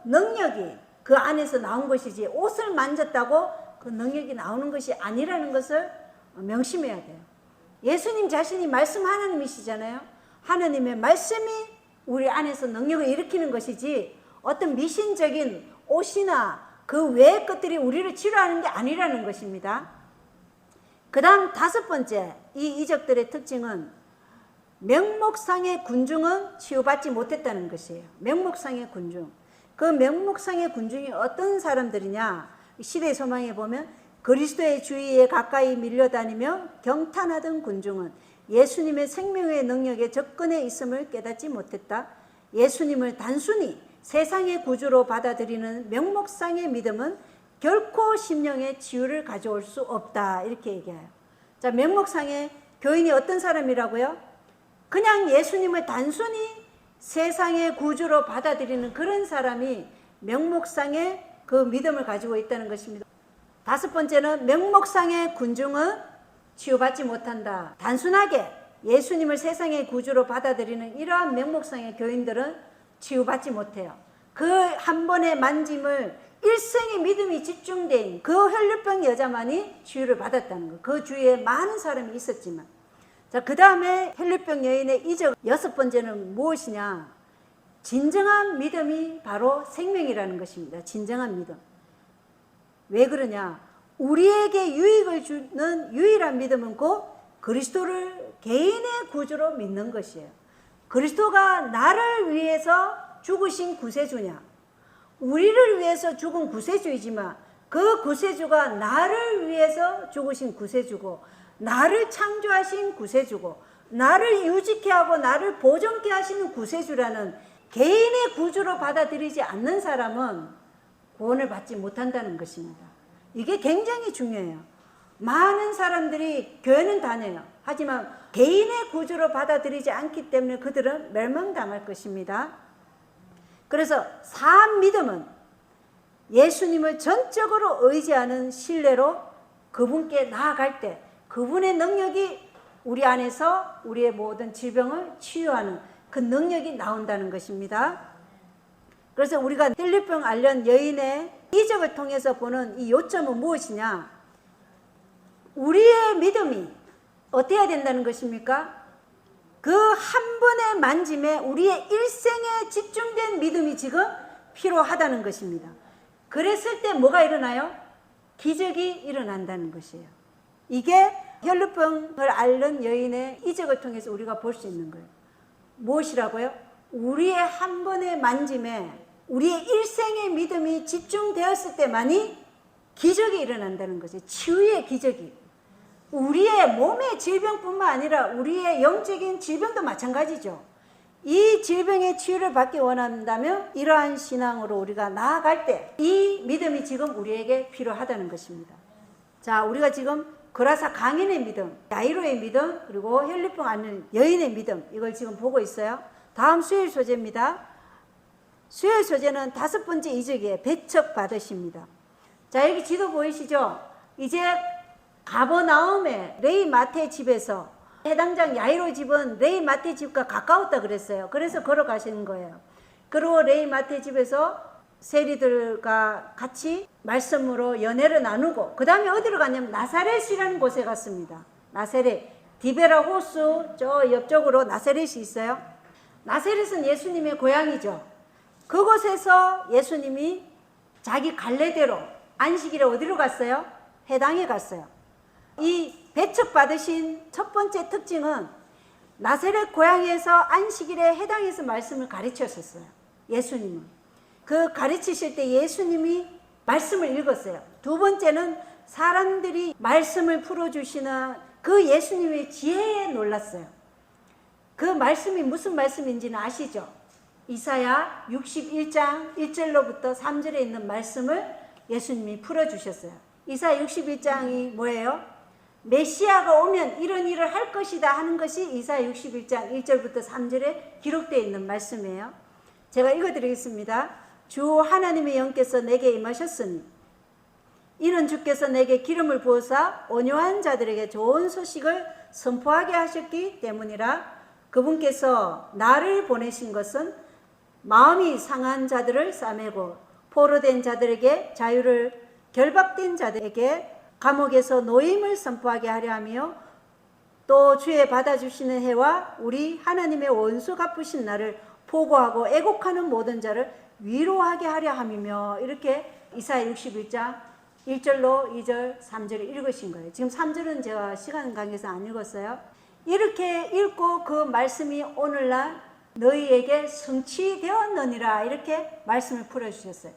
능력이 그 안에서 나온 것이지 옷을 만졌다고 그 능력이 나오는 것이 아니라는 것을 명심해야 돼요. 예수님 자신이 말씀 하나님이시잖아요. 하나님의 말씀이 우리 안에서 능력을 일으키는 것이지 어떤 미신적인 옷이나 그 외의 것들이 우리를 치료하는 게 아니라는 것입니다. 그 다음 다섯 번째, 이 이적들의 특징은 명목상의 군중은 치유받지 못했다는 것이에요. 명목상의 군중. 그 명목상의 군중이 어떤 사람들이냐? 시대의 소망에 보면 그리스도의 주위에 가까이 밀려다니며 경탄하던 군중은 예수님의 생명의 능력에 접근해 있음을 깨닫지 못했다. 예수님을 단순히 세상의 구주로 받아들이는 명목상의 믿음은 결코 심령의 치유를 가져올 수 없다. 이렇게 얘기해요. 자, 명목상의 교인이 어떤 사람이라고요? 그냥 예수님을 단순히 세상의 구주로 받아들이는 그런 사람이 명목상의 그 믿음을 가지고 있다는 것입니다. 다섯 번째는 명목상의 군중은 치유받지 못한다. 단순하게 예수님을 세상의 구주로 받아들이는 이러한 명목상의 교인들은 치유받지 못해요. 그 한 번의 만짐을 일생의 믿음이 집중된 그 혈류병 여자만이 치유를 받았다는 거. 그 주위에 많은 사람이 있었지만. 자, 그 다음에 혈류병 여인의 이적 여섯 번째는 무엇이냐? 진정한 믿음이 바로 생명이라는 것입니다. 진정한 믿음. 왜 그러냐? 우리에게 유익을 주는 유일한 믿음은 곧 그리스도를 개인의 구주로 믿는 것이에요. 그리스도가 나를 위해서 죽으신 구세주냐? 우리를 위해서 죽은 구세주이지만 그 구세주가 나를 위해서 죽으신 구세주고 나를 창조하신 구세주고 나를 유지케 하고 나를 보존케 하시는 구세주라는 개인의 구주로 받아들이지 않는 사람은 구원을 받지 못한다는 것입니다. 이게 굉장히 중요해요. 많은 사람들이 교회는 다녀요. 하지만 개인의 구주로 받아들이지 않기 때문에 그들은 멸망당할 것입니다. 그래서 산 믿음은 예수님을 전적으로 의지하는 신뢰로 그분께 나아갈 때 그분의 능력이 우리 안에서 우리의 모든 질병을 치유하는 그 능력이 나온다는 것입니다. 그래서 우리가 혈류병 앓는 여인의 이적을 통해서 보는 이 요점은 무엇이냐? 우리의 믿음이 어떻게 해야 된다는 것입니까? 그 한 번의 만짐에 우리의 일생에 집중된 믿음이 지금 필요하다는 것입니다. 그랬을 때 뭐가 일어나요? 기적이 일어난다는 것이에요. 이게 혈류병을 앓는 여인의 이적을 통해서 우리가 볼 수 있는 거예요. 무엇이라고요? 우리의 한 번의 만짐에 우리의 일생의 믿음이 집중되었을 때만이 기적이 일어난다는 거죠. 치유의 기적이. 우리의 몸의 질병뿐만 아니라 우리의 영적인 질병도 마찬가지죠. 이 질병의 치유를 받기 원한다면 이러한 신앙으로 우리가 나아갈 때 이 믿음이 지금 우리에게 필요하다는 것입니다. 자, 우리가 지금 거라사 강인의 믿음, 야이로의 믿음, 그리고 혈류병 앓는 여인의 믿음, 이걸 지금 보고 있어요. 다음 수요일 소재입니다. 수요일 소재는 5번째 이적이에요. 배척 받으십니다. 자, 여기 지도 보이시죠? 이제 가버나움의 레이 마태 집에서 해당장 야이로 집은 레이 마태 집과 가까웠다 그랬어요. 그래서 걸어가시는 거예요. 그리고 레이 마태 집에서 세리들과 같이 말씀으로 연애를 나누고 그 다음에 어디로 갔냐면 나사렛이라는 곳에 갔습니다. 나사렛, 디베라 호수 저 옆쪽으로 나사렛이 있어요. 나사렛은 예수님의 고향이죠. 그곳에서 예수님이 자기 갈래대로 안식일에 어디로 갔어요? 회당에 갔어요. 이 배척받으신 첫 번째 특징은 나사렛 고향에서 안식일에 회당에서 말씀을 가르쳤었어요. 예수님은. 그 가르치실 때 예수님이 말씀을 읽었어요. 두 번째는 사람들이 말씀을 풀어주시는 그 예수님의 지혜에 놀랐어요. 그 말씀이 무슨 말씀인지는 아시죠? 이사야 61장 1절로부터 3절에 있는 말씀을 예수님이 풀어주셨어요. 이사야 61장이 뭐예요? 메시아가 오면 이런 일을 할 것이다 하는 것이 이사야 61장 1절부터 3절에 기록되어 있는 말씀이에요. 제가 읽어드리겠습니다. 주 하나님의 영께서 내게 임하셨으니 이는 주께서 내게 기름을 부어사 온유한 자들에게 좋은 소식을 선포하게 하셨기 때문이라. 그분께서 나를 보내신 것은 마음이 상한 자들을 싸매고 포로된 자들에게 자유를, 결박된 자들에게 감옥에서 노임을 선포하게 하려 하며 또 주의 받아주시는 해와 우리 하나님의 원수 갚으신 날을 포고하고 애곡하는 모든 자를 위로하게 하려 함이며, 이렇게 이사야 61장 1절로 2절 3절을 읽으신 거예요. 지금 3절은 제가 시간 관계에서 안 읽었어요. 이렇게 읽고 그 말씀이 오늘날 너희에게 성취되었느니라 이렇게 말씀을 풀어주셨어요.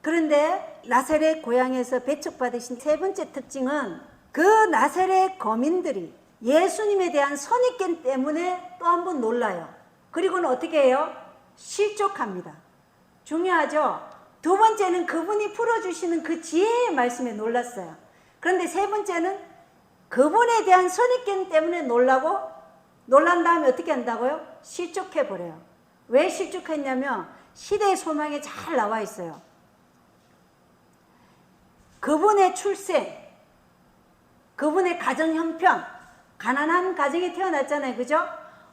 그런데 나사렛 고향에서 배척받으신 세 번째 특징은 그 나사렛 거민들이 예수님에 대한 선입견 때문에 또 한 번 놀라요. 그리고는 어떻게 해요? 실족합니다. 중요하죠? 두 번째는 그분이 풀어주시는 그 지혜의 말씀에 놀랐어요. 그런데 세 번째는 그분에 대한 선입견 때문에 놀라고, 놀란 다음에 어떻게 한다고요? 실족해버려요. 왜 실족했냐면 시대의 소망에 잘 나와 있어요. 그분의 출생, 그분의 가정 형편, 가난한 가정에 태어났잖아요. 그죠?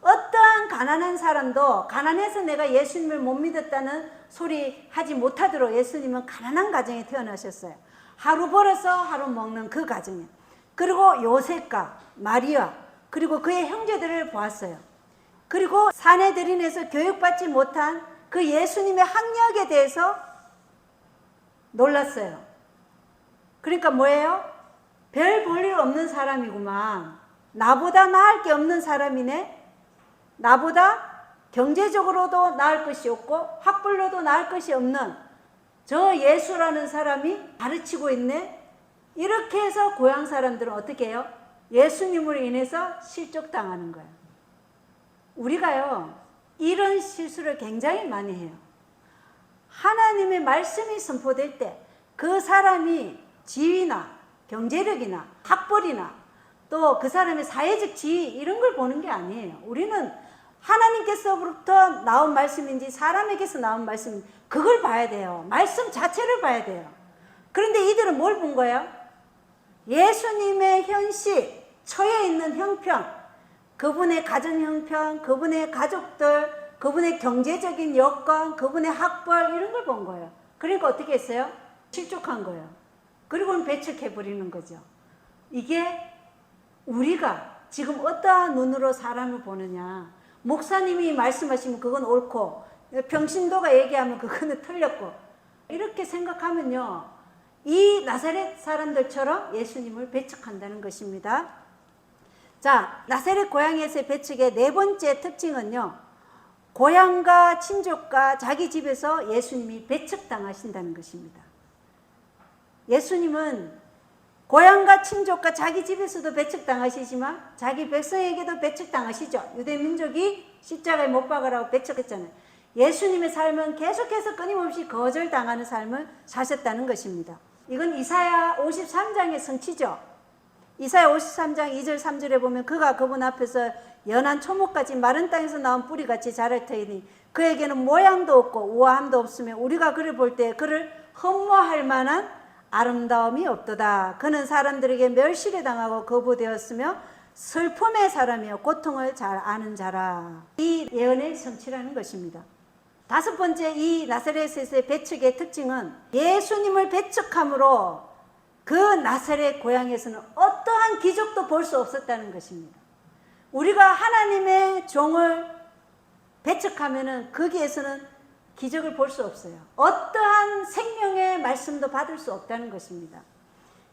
어떠한 가난한 사람도 가난해서 내가 예수님을 못 믿었다는 소리 하지 못하도록 예수님은 가난한 가정에 태어나셨어요. 하루 벌어서 하루 먹는 그 가정에. 그리고 요셉과 마리아 그리고 그의 형제들을 보았어요. 그리고 사내들인에서 교육받지 못한 그 예수님의 학력에 대해서 놀랐어요. 그러니까 뭐예요? 별 볼 일 없는 사람이구만. 나보다 나을 게 없는 사람이네. 나보다 경제적으로도 나을 것이 없고 학벌로도 나을 것이 없는 저 예수라는 사람이 가르치고 있네. 이렇게 해서 고향 사람들은 어떻게 해요? 예수님으로 인해서 실족당하는 거예요. 우리가요 이런 실수를 굉장히 많이 해요. 하나님의 말씀이 선포될 때 그 사람이 지위나 경제력이나 학벌이나 또 그 사람의 사회적 지위 이런 걸 보는 게 아니에요. 우리는 하나님께서부터 나온 말씀인지 사람에게서 나온 말씀인지 그걸 봐야 돼요. 말씀 자체를 봐야 돼요. 그런데 이들은 뭘 본 거예요? 예수님의 현실, 처해 있는 형편, 그분의 가정 형편, 그분의 가족들, 그분의 경제적인 여건, 그분의 학벌 이런 걸 본 거예요. 그러니까 어떻게 했어요? 실족한 거예요. 그리고는 배척해버리는 거죠. 이게 우리가 지금 어떠한 눈으로 사람을 보느냐. 목사님이 말씀하시면 그건 옳고 평신도가 얘기하면 그거는 틀렸고 이렇게 생각하면요 이 나사렛 사람들처럼 예수님을 배척한다는 것입니다. 자, 나사렛 고향에서의 배척의 네 번째 특징은요 고향과 친족과 자기 집에서 예수님이 배척당하신다는 것입니다. 예수님은 고향과 친족과 자기 집에서도 배척당하시지만 자기 백성에게도 배척당하시죠. 유대민족이 십자가에 못 박으라고 배척했잖아요. 예수님의 삶은 계속해서 끊임없이 거절당하는 삶을 사셨다는 것입니다. 이건 이사야 53장의 성취죠. 이사야 53장 2절 3절에 보면 그가 그분 앞에서 연한 초목같이 마른 땅에서 나온 뿌리같이 자랄 터이니 그에게는 모양도 없고 우아함도 없으며 우리가 그를 볼 때 그를 흠모할 만한 아름다움이 없도다. 그는 사람들에게 멸시를 당하고 거부되었으며 슬픔의 사람이요 고통을 잘 아는 자라. 이 예언의 성취라는 것입니다. 다섯 번째, 이 나사렛에서의 배척의 특징은 예수님을 배척함으로 그 나사렛 고향에서는 어떠한 기적도 볼 수 없었다는 것입니다. 우리가 하나님의 종을 배척하면은 거기에서는 기적을 볼 수 없어요. 어떠한 생명의 말씀도 받을 수 없다는 것입니다.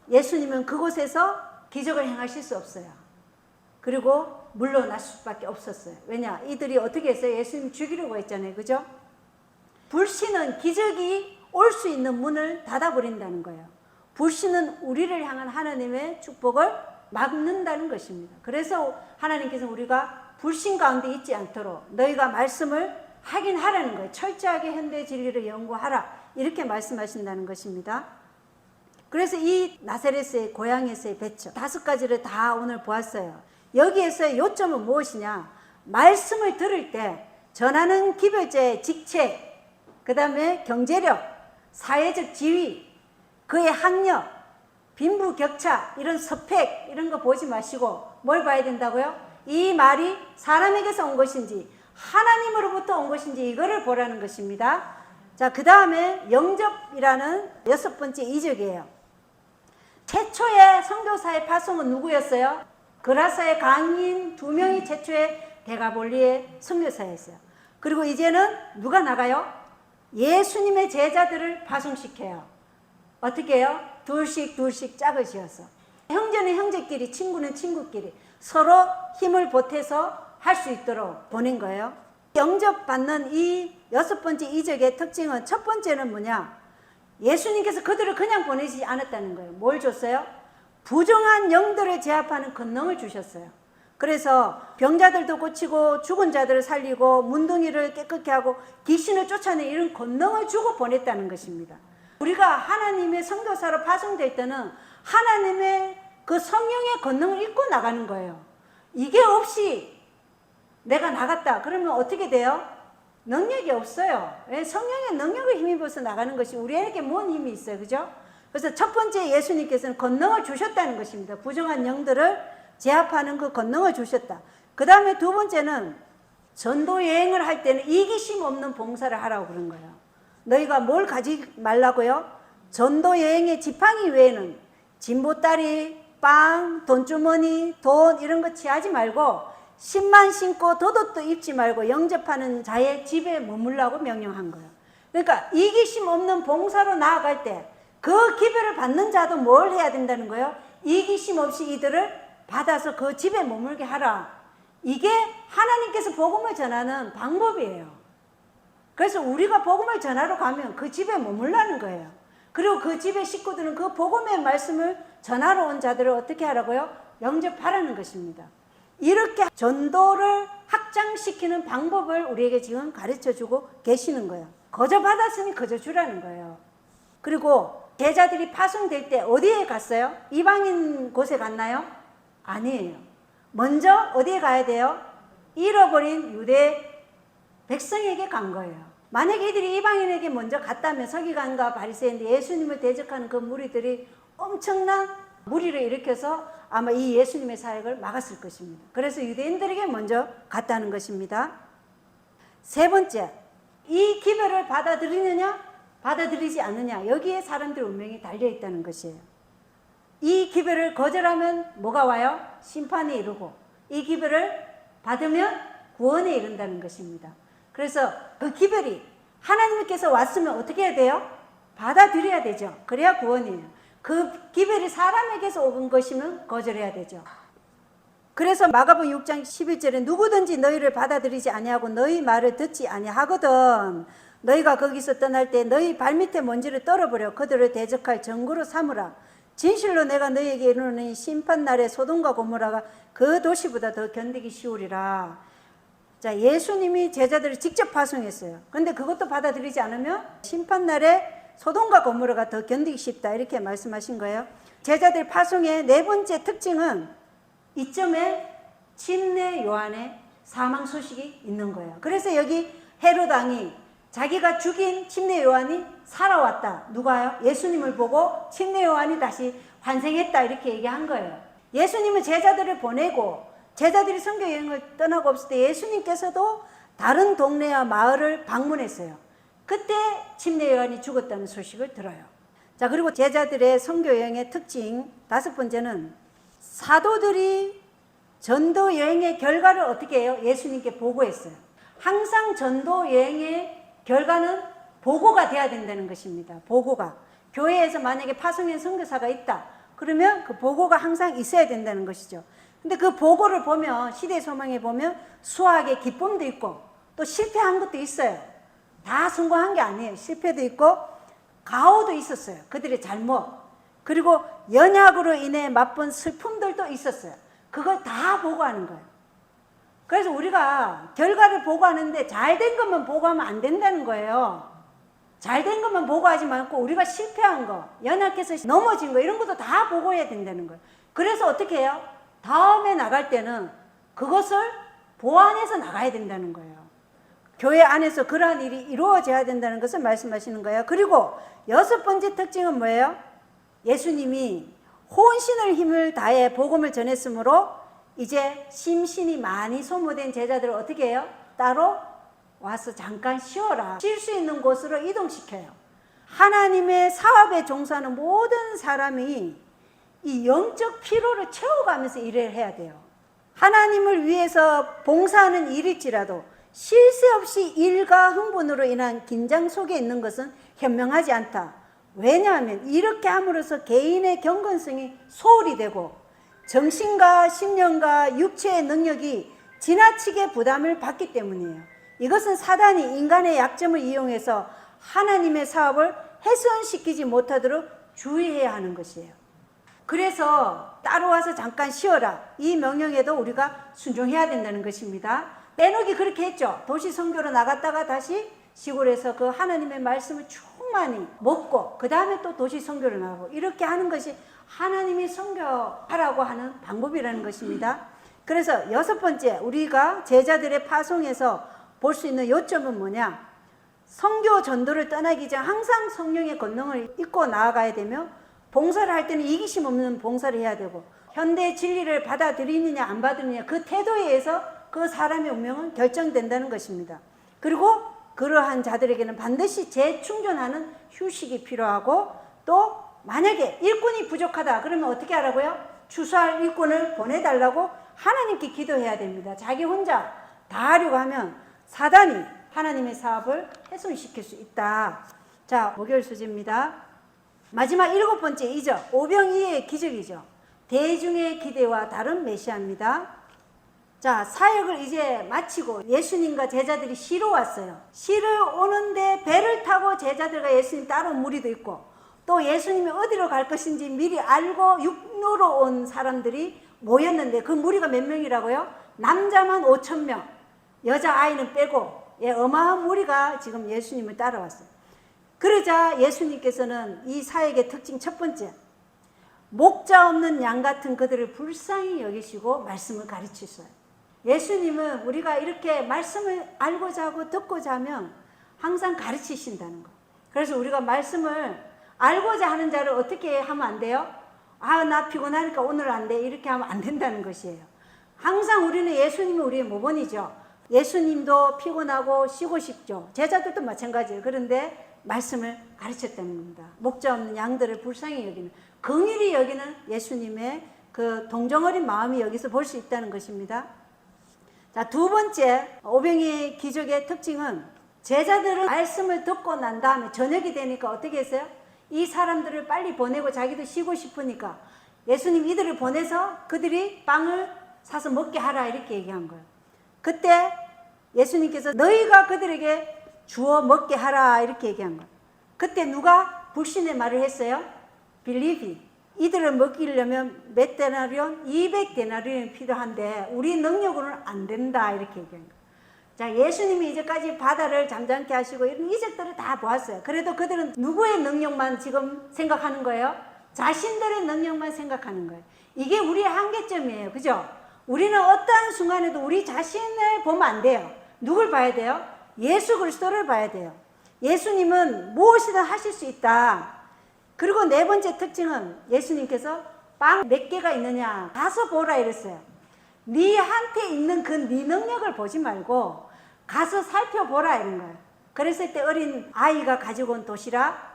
예수님은 그곳에서 기적을 행하실 수 없어요. 그리고 물러날 수밖에 없었어요. 왜냐? 이들이 어떻게 했어요? 예수님 죽이려고 했잖아요. 그죠? 불신은 기적이 올 수 있는 문을 닫아버린다는 거예요. 불신은 우리를 향한 하나님의 축복을 막는다는 것입니다. 그래서 하나님께서 우리가 불신 가운데 있지 않도록 너희가 말씀을 하긴 하라는 거예요. 철저하게 현대 진리를 연구하라. 이렇게 말씀하신다는 것입니다. 그래서 이 나사렛의 고향에서의 배척 다섯 가지를 다 오늘 보았어요. 여기에서의 요점은 무엇이냐? 말씀을 들을 때 전하는 기별자의 직책, 그 다음에 경제력, 사회적 지위, 그의 학력, 빈부격차, 이런 스펙 이런 거 보지 마시고 뭘 봐야 된다고요? 이 말이 사람에게서 온 것인지 하나님으로부터 온 것인지 이거를 보라는 것입니다. 자, 그 다음에 영접이라는 여섯 번째 이적이에요. 최초의 선교사의 파송은 누구였어요? 그라사의 강인 2명이 최초의 데가볼리의 선교사였어요. 그리고 이제는 누가 나가요? 예수님의 제자들을 파송시켜요. 어떻게 해요? 둘씩 짝을 지어서 형제는 형제끼리, 친구는 친구끼리 서로 힘을 보태서 할 수 있도록 보낸 거예요. 영접받는 이 여섯 번째 이적의 특징은 첫 번째는 뭐냐? 예수님께서 그들을 그냥 보내지 않았다는 거예요. 뭘 줬어요? 부정한 영들을 제압하는 권능을 주셨어요. 그래서 병자들도 고치고 죽은 자들을 살리고 문둥이를 깨끗게 하고 귀신을 쫓아내는 이런 권능을 주고 보냈다는 것입니다. 우리가 하나님의 선교사로 파송될 때는 하나님의 그 성령의 권능을 입고 나가는 거예요. 이게 없이 내가 나갔다 그러면 어떻게 돼요? 능력이 없어요. 성령의 능력을 힘입어서 나가는 것이 우리에게 뭔 힘이 있어요. 그죠? 그래서 첫 번째 예수님께서는 권능을 주셨다는 것입니다. 부정한 영들을 제압하는 그 권능을 주셨다. 그 다음에 두 번째는 전도 여행을 할 때는 이기심 없는 봉사를 하라고 그런 거예요. 너희가 뭘 가지 말라고요? 전도 여행의 지팡이 외에는 진보다리, 빵, 돈주머니, 돈 이런 거 취하지 말고 신만 신고 돛옷도 입지 말고 영접하는 자의 집에 머물라고 명령한 거예요. 그러니까 이기심 없는 봉사로 나아갈 때 그 기별을 받는 자도 뭘 해야 된다는 거예요? 이기심 없이 이들을 받아서 그 집에 머물게 하라. 이게 하나님께서 복음을 전하는 방법이에요. 그래서 우리가 복음을 전하러 가면 그 집에 머물라는 거예요. 그리고 그 집의 식구들은 그 복음의 말씀을 전하러 온 자들을 어떻게 하라고요? 영접하라는 것입니다. 이렇게 전도를 확장시키는 방법을 우리에게 지금 가르쳐주고 계시는 거예요. 거저 받았으니 거저 주라는 거예요. 그리고 제자들이 파송될 때 어디에 갔어요? 이방인 곳에 갔나요? 아니에요. 먼저 어디에 가야 돼요? 잃어버린 유대 백성에게 간 거예요. 만약에 이들이 이방인에게 먼저 갔다면 서기관과 바리새인들 예수님을 대적하는 그 무리들이 엄청난 무리를 일으켜서 아마 이 예수님의 사역을 막았을 것입니다. 그래서 유대인들에게 먼저 갔다는 것입니다. 세 번째, 이 기별을 받아들이느냐 받아들이지 않느냐 여기에 사람들의 운명이 달려있다는 것이에요. 이 기별을 거절하면 뭐가 와요? 심판에 이르고 이 기별을 받으면 구원에 이른다는 것입니다. 그래서 그 기별이 하나님께서 왔으면 어떻게 해야 돼요? 받아들여야 되죠. 그래야 구원이에요. 그 기별이 사람에게서 온 것이면 거절해야 되죠. 그래서 마가복음 6장 11절에 누구든지 너희를 받아들이지 아니하고 너희 말을 듣지 아니하거든 너희가 거기서 떠날 때 너희 발밑에 먼지를 떨어버려 그들을 대적할 전구로 삼으라. 진실로 내가 너희에게 이르노니 심판날에 소돔과 고모라가 그 도시보다 더 견디기 쉬우리라. 자, 예수님이 제자들을 직접 파송했어요. 근데 그것도 받아들이지 않으면 심판날에 소돔과 고모라가 더 견디기 쉽다, 이렇게 말씀하신 거예요. 제자들 파송의 네 번째 특징은 이점에 침례 요한의 사망 소식이 있는 거예요. 그래서 여기 헤롯 왕이 자기가 죽인 침례 요한이 살아왔다. 누가요? 예수님을 보고 침례 요한이 다시 환생했다, 이렇게 얘기한 거예요. 예수님은 제자들을 보내고 제자들이 선교 여행을 떠나고 없을 때 예수님께서도 다른 동네와 마을을 방문했어요. 그때 침례 요한이 죽었다는 소식을 들어요. 자, 그리고 제자들의 선교 여행의 특징 다섯 번째는 사도들이 전도 여행의 결과를 어떻게 해요? 예수님께 보고했어요. 항상 전도 여행의 결과는 보고가 돼야 된다는 것입니다. 보고가. 교회에서 만약에 파송된 선교사가 있다, 그러면 그 보고가 항상 있어야 된다는 것이죠. 근데 그 보고를 보면, 시대의 소망에 보면 수학의 기쁨도 있고 또 실패한 것도 있어요. 다 성공한 게 아니에요. 실패도 있고 가오도 있었어요. 그들의 잘못. 그리고 연약으로 인해 맛본 슬픔들도 있었어요. 그걸 다 보고하는 거예요. 그래서 우리가 결과를 보고하는데 잘된 것만 보고하면 안 된다는 거예요. 잘된 것만 보고하지 말고 우리가 실패한 거, 연약해서 넘어진 거, 이런 것도 다 보고해야 된다는 거예요. 그래서 어떻게 해요? 다음에 나갈 때는 그것을 보완해서 나가야 된다는 거예요. 교회 안에서 그러한 일이 이루어져야 된다는 것을 말씀하시는 거예요. 그리고 여섯 번째 특징은 뭐예요? 예수님이 혼신을 힘을 다해 복음을 전했으므로 이제 심신이 많이 소모된 제자들을 어떻게 해요? 따로 와서 잠깐 쉬어라. 쉴 수 있는 곳으로 이동시켜요. 하나님의 사업에 종사하는 모든 사람이 이 영적 피로를 채워가면서 일을 해야 돼요. 하나님을 위해서 봉사하는 일일지라도 쉴 새 없이 일과 흥분으로 인한 긴장 속에 있는 것은 현명하지 않다. 왜냐하면 이렇게 함으로써 개인의 경건성이 소홀히 되고 정신과 신령과 육체의 능력이 지나치게 부담을 받기 때문이에요. 이것은 사단이 인간의 약점을 이용해서 하나님의 사업을 훼손시키지 못하도록 주의해야 하는 것이에요. 그래서 따로 와서 잠깐 쉬어라, 이 명령에도 우리가 순종해야 된다는 것입니다. 에녹이 그렇게 했죠. 도시 선교로 나갔다가 다시 시골에서 그 하나님의 말씀을 충만히 먹고 그 다음에 또 도시 선교로 나가고, 이렇게 하는 것이 하나님이 선교하라고 하는 방법이라는 것입니다. 그래서 여섯 번째, 우리가 제자들의 파송에서 볼 수 있는 요점은 뭐냐? 선교 전도를 떠나기 전 항상 성령의 권능을 잊고 나아가야 되며, 봉사를 할 때는 이기심 없는 봉사를 해야 되고, 현대 진리를 받아들이느냐 안 받느냐 그 태도에 의해서 그 사람의 운명은 결정된다는 것입니다. 그리고 그러한 자들에게는 반드시 재충전하는 휴식이 필요하고, 또 만약에 일꾼이 부족하다 그러면 어떻게 하라고요? 추수할 일꾼을 보내달라고 하나님께 기도해야 됩니다. 자기 혼자 다 하려고 하면 사단이 하나님의 사업을 훼손시킬 수 있다. 자, 목요일 소재입니다. 마지막 일곱 번째 이적, 오병이의 기적이죠. 대중의 기대와 다른 메시아입니다. 자, 사역을 이제 마치고 예수님과 제자들이 시로 왔어요. 시로 오는데 배를 타고 제자들과 예수님 따로 무리도 있고, 또 예수님이 어디로 갈 것인지 미리 알고 육로로 온 사람들이 모였는데, 그 무리가 몇 명이라고요? 남자만 5,000명, 여자아이는 빼고 어마어마한 무리가 지금 예수님을 따라왔어요. 그러자 예수님께서는 이 사역의 특징 첫 번째, 목자 없는 양 같은 그들을 불쌍히 여기시고 말씀을 가르치셔요. 예수님은 우리가 이렇게 말씀을 알고자 하고 듣고자 하면 항상 가르치신다는 거. 그래서 우리가 말씀을 알고자 하는 자를 어떻게 하면 안 돼요? 아, 나 피곤하니까 오늘 안 돼, 이렇게 하면 안 된다는 것이에요. 항상 우리는 예수님이 우리의 모본이죠. 예수님도 피곤하고 쉬고 싶죠. 제자들도 마찬가지예요. 그런데 말씀을 가르쳤다는 겁니다. 목자 없는 양들을 불쌍히 여기는, 긍휼히 여기는 예수님의 그 동정어린 마음이 여기서 볼 수 있다는 것입니다. 자, 두 번째 오병이의 기적의 특징은, 제자들은 말씀을 듣고 난 다음에 저녁이 되니까 어떻게 했어요? 이 사람들을 빨리 보내고 자기도 쉬고 싶으니까 예수님 이들을 보내서 그들이 빵을 사서 먹게 하라, 이렇게 얘기한 거예요. 그때 예수님께서 너희가 그들에게 주어 먹게 하라, 이렇게 얘기한 거예요. 그때 누가 불신의 말을 했어요? 빌리비. 이들을 먹이려면 몇 데나리온? 200데나리온이 필요한데 우리 능력으로는 안 된다 이렇게 얘기한 거예요. 자, 예수님이 이제까지 바다를 잠잠케 하시고 이런 이적들을 다 보았어요. 그래도 그들은 누구의 능력만 지금 생각하는 거예요? 자신들의 능력만 생각하는 거예요. 이게 우리의 한계점이에요. 그죠? 우리는 어떠한 순간에도 우리 자신을 보면 안 돼요. 누굴 봐야 돼요? 예수 그리스도를 봐야 돼요. 예수님은 무엇이든 하실 수 있다. 그리고 네 번째 특징은 예수님께서 빵 몇 개가 있느냐 가서 보라 이랬어요. 네한테 있는 그 네 능력을 보지 말고 가서 살펴보라 이런 거예요. 그랬을 때 어린 아이가 가지고 온 도시락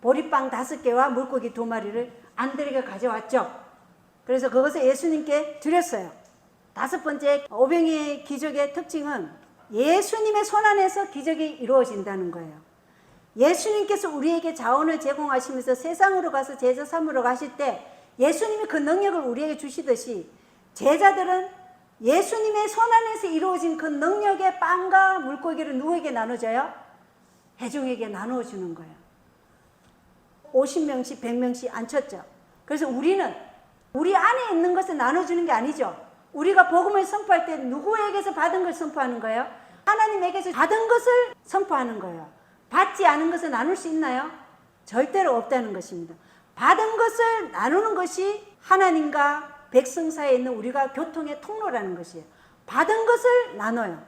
보리빵 5개와 물고기 2마리를 안드레가 가져왔죠. 그래서 그것을 예수님께 드렸어요. 5번째 오병이의 기적의 특징은 예수님의 손안에서 기적이 이루어진다는 거예요. 예수님께서 우리에게 자원을 제공하시면서 세상으로 가서 제자 삼으러 가실 때 예수님이 그 능력을 우리에게 주시듯이 제자들은 예수님의 손안에서 이루어진 그 능력의 빵과 물고기를 누구에게 나눠줘요? 회중에게 나눠주는 거예요. 50명씩 100명씩 앉혔죠. 그래서 우리는 우리 안에 있는 것을 나눠주는 게 아니죠. 우리가 복음을 선포할 때 누구에게서 받은 걸 선포하는 거예요? 하나님에게서 받은 것을 선포하는 거예요. 받지 않은 것을 나눌 수 있나요? 절대로 없다는 것입니다. 받은 것을 나누는 것이 하나님과 백성 사이에 있는 우리가 교통의 통로라는 것이에요. 받은 것을 나눠요.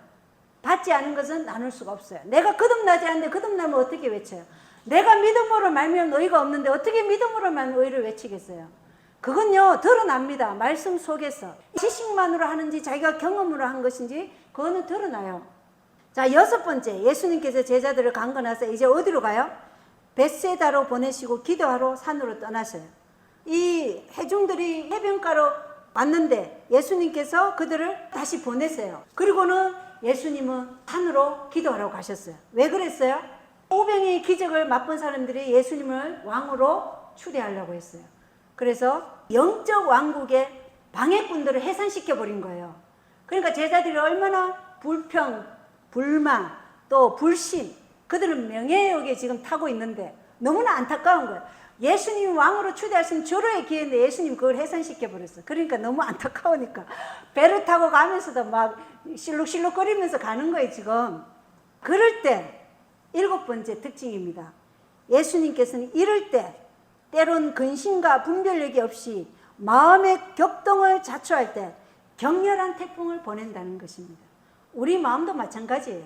받지 않은 것은 나눌 수가 없어요. 내가 거듭나지 않는데 거듭나면 어떻게 외쳐요? 내가 믿음으로 말미암아 의가 없는데 어떻게 믿음으로 말미암아 의를 외치겠어요? 그건요 드러납니다. 말씀 속에서 지식만으로 하는지 자기가 경험으로 한 것인지 그거는 드러나요. 자, 6번째 예수님께서 제자들을 강건하셔서 이제 어디로 가요? 벳세다로 보내시고 기도하러 산으로 떠나셔요. 이 회중들이 해변가로 왔는데 예수님께서 그들을 다시 보내세요. 그리고는 예수님은 산으로 기도하러 가셨어요. 왜 그랬어요? 오병이의 기적을 맛본 사람들이 예수님을 왕으로 추대하려고 했어요. 그래서 영적 왕국의 방해꾼들을 해산시켜 버린 거예요. 그러니까 제자들이 얼마나 불평, 불만, 또 불신, 그들은 명예욕에 지금 타고 있는데 너무나 안타까운 거예요. 예수님이 왕으로 추대하신 절호의 기회인데 예수님 그걸 해산시켜 버렸어요. 그러니까 너무 안타까우니까 배를 타고 가면서도 막 실룩실룩거리면서 가는 거예요 지금. 그럴 때 7번째 특징입니다. 예수님께서는 이럴 때 때론 근심과 분별력이 없이 마음의 격동을 자초할 때 격렬한 태풍을 보낸다는 것입니다. 우리 마음도 마찬가지예요.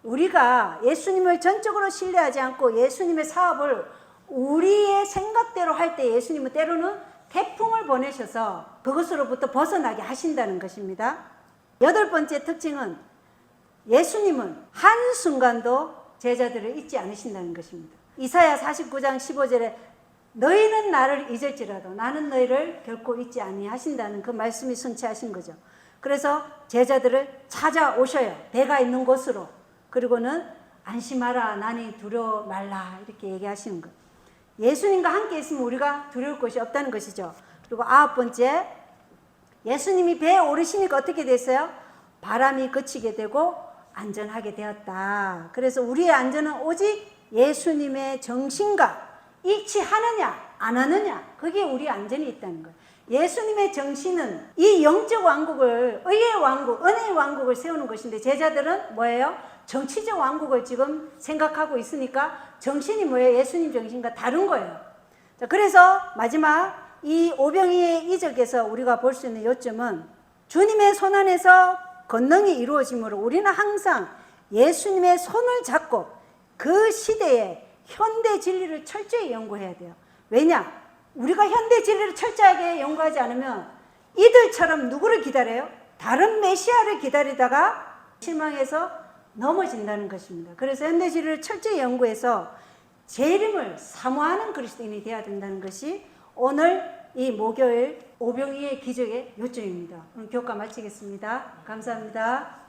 우리가 예수님을 전적으로 신뢰하지 않고 예수님의 사업을 우리의 생각대로 할 때 예수님은 때로는 태풍을 보내셔서 그것으로부터 벗어나게 하신다는 것입니다. 8번째 특징은 예수님은 한순간도 제자들을 잊지 않으신다는 것입니다. 이사야 49장 15절에 너희는 나를 잊을지라도 나는 너희를 결코 잊지 아니하신다는 그 말씀이 성취하신 거죠. 그래서 제자들을 찾아오셔요. 배가 있는 곳으로. 그리고는 안심하라 나니 두려워 말라 이렇게 얘기하시는 거예요. 예수님과 함께 있으면 우리가 두려울 것이 없다는 것이죠. 그리고 9번째 예수님이 배에 오르시니까 어떻게 됐어요? 바람이 그치게 되고 안전하게 되었다. 그래서 우리의 안전은 오직 예수님의 정신과 일치하느냐 안 하느냐 그게 우리 안전이 있다는 거예요. 예수님의 정신은 이 영적 왕국을 의의 왕국, 은혜의 왕국을 세우는 것인데 제자들은 뭐예요? 정치적 왕국을 지금 생각하고 있으니까 정신이 뭐예요? 예수님 정신과 다른 거예요. 자, 그래서 마지막 이 오병이의 이적에서 우리가 볼 수 있는 요점은 주님의 손안에서 권능이 이루어지므로 우리는 항상 예수님의 손을 잡고 그 시대에 현대 진리를 철저히 연구해야 돼요. 왜냐? 우리가 현대 진리를 철저하게 연구하지 않으면 이들처럼 누구를 기다려요? 다른 메시아를 기다리다가 실망해서 넘어진다는 것입니다. 그래서 현대 진리를 철저히 연구해서 재림을 사모하는 그리스도인이 되어야 된다는 것이 오늘 이 목요일 오병이의 기적의 요점입니다. 오늘 교과 마치겠습니다. 감사합니다.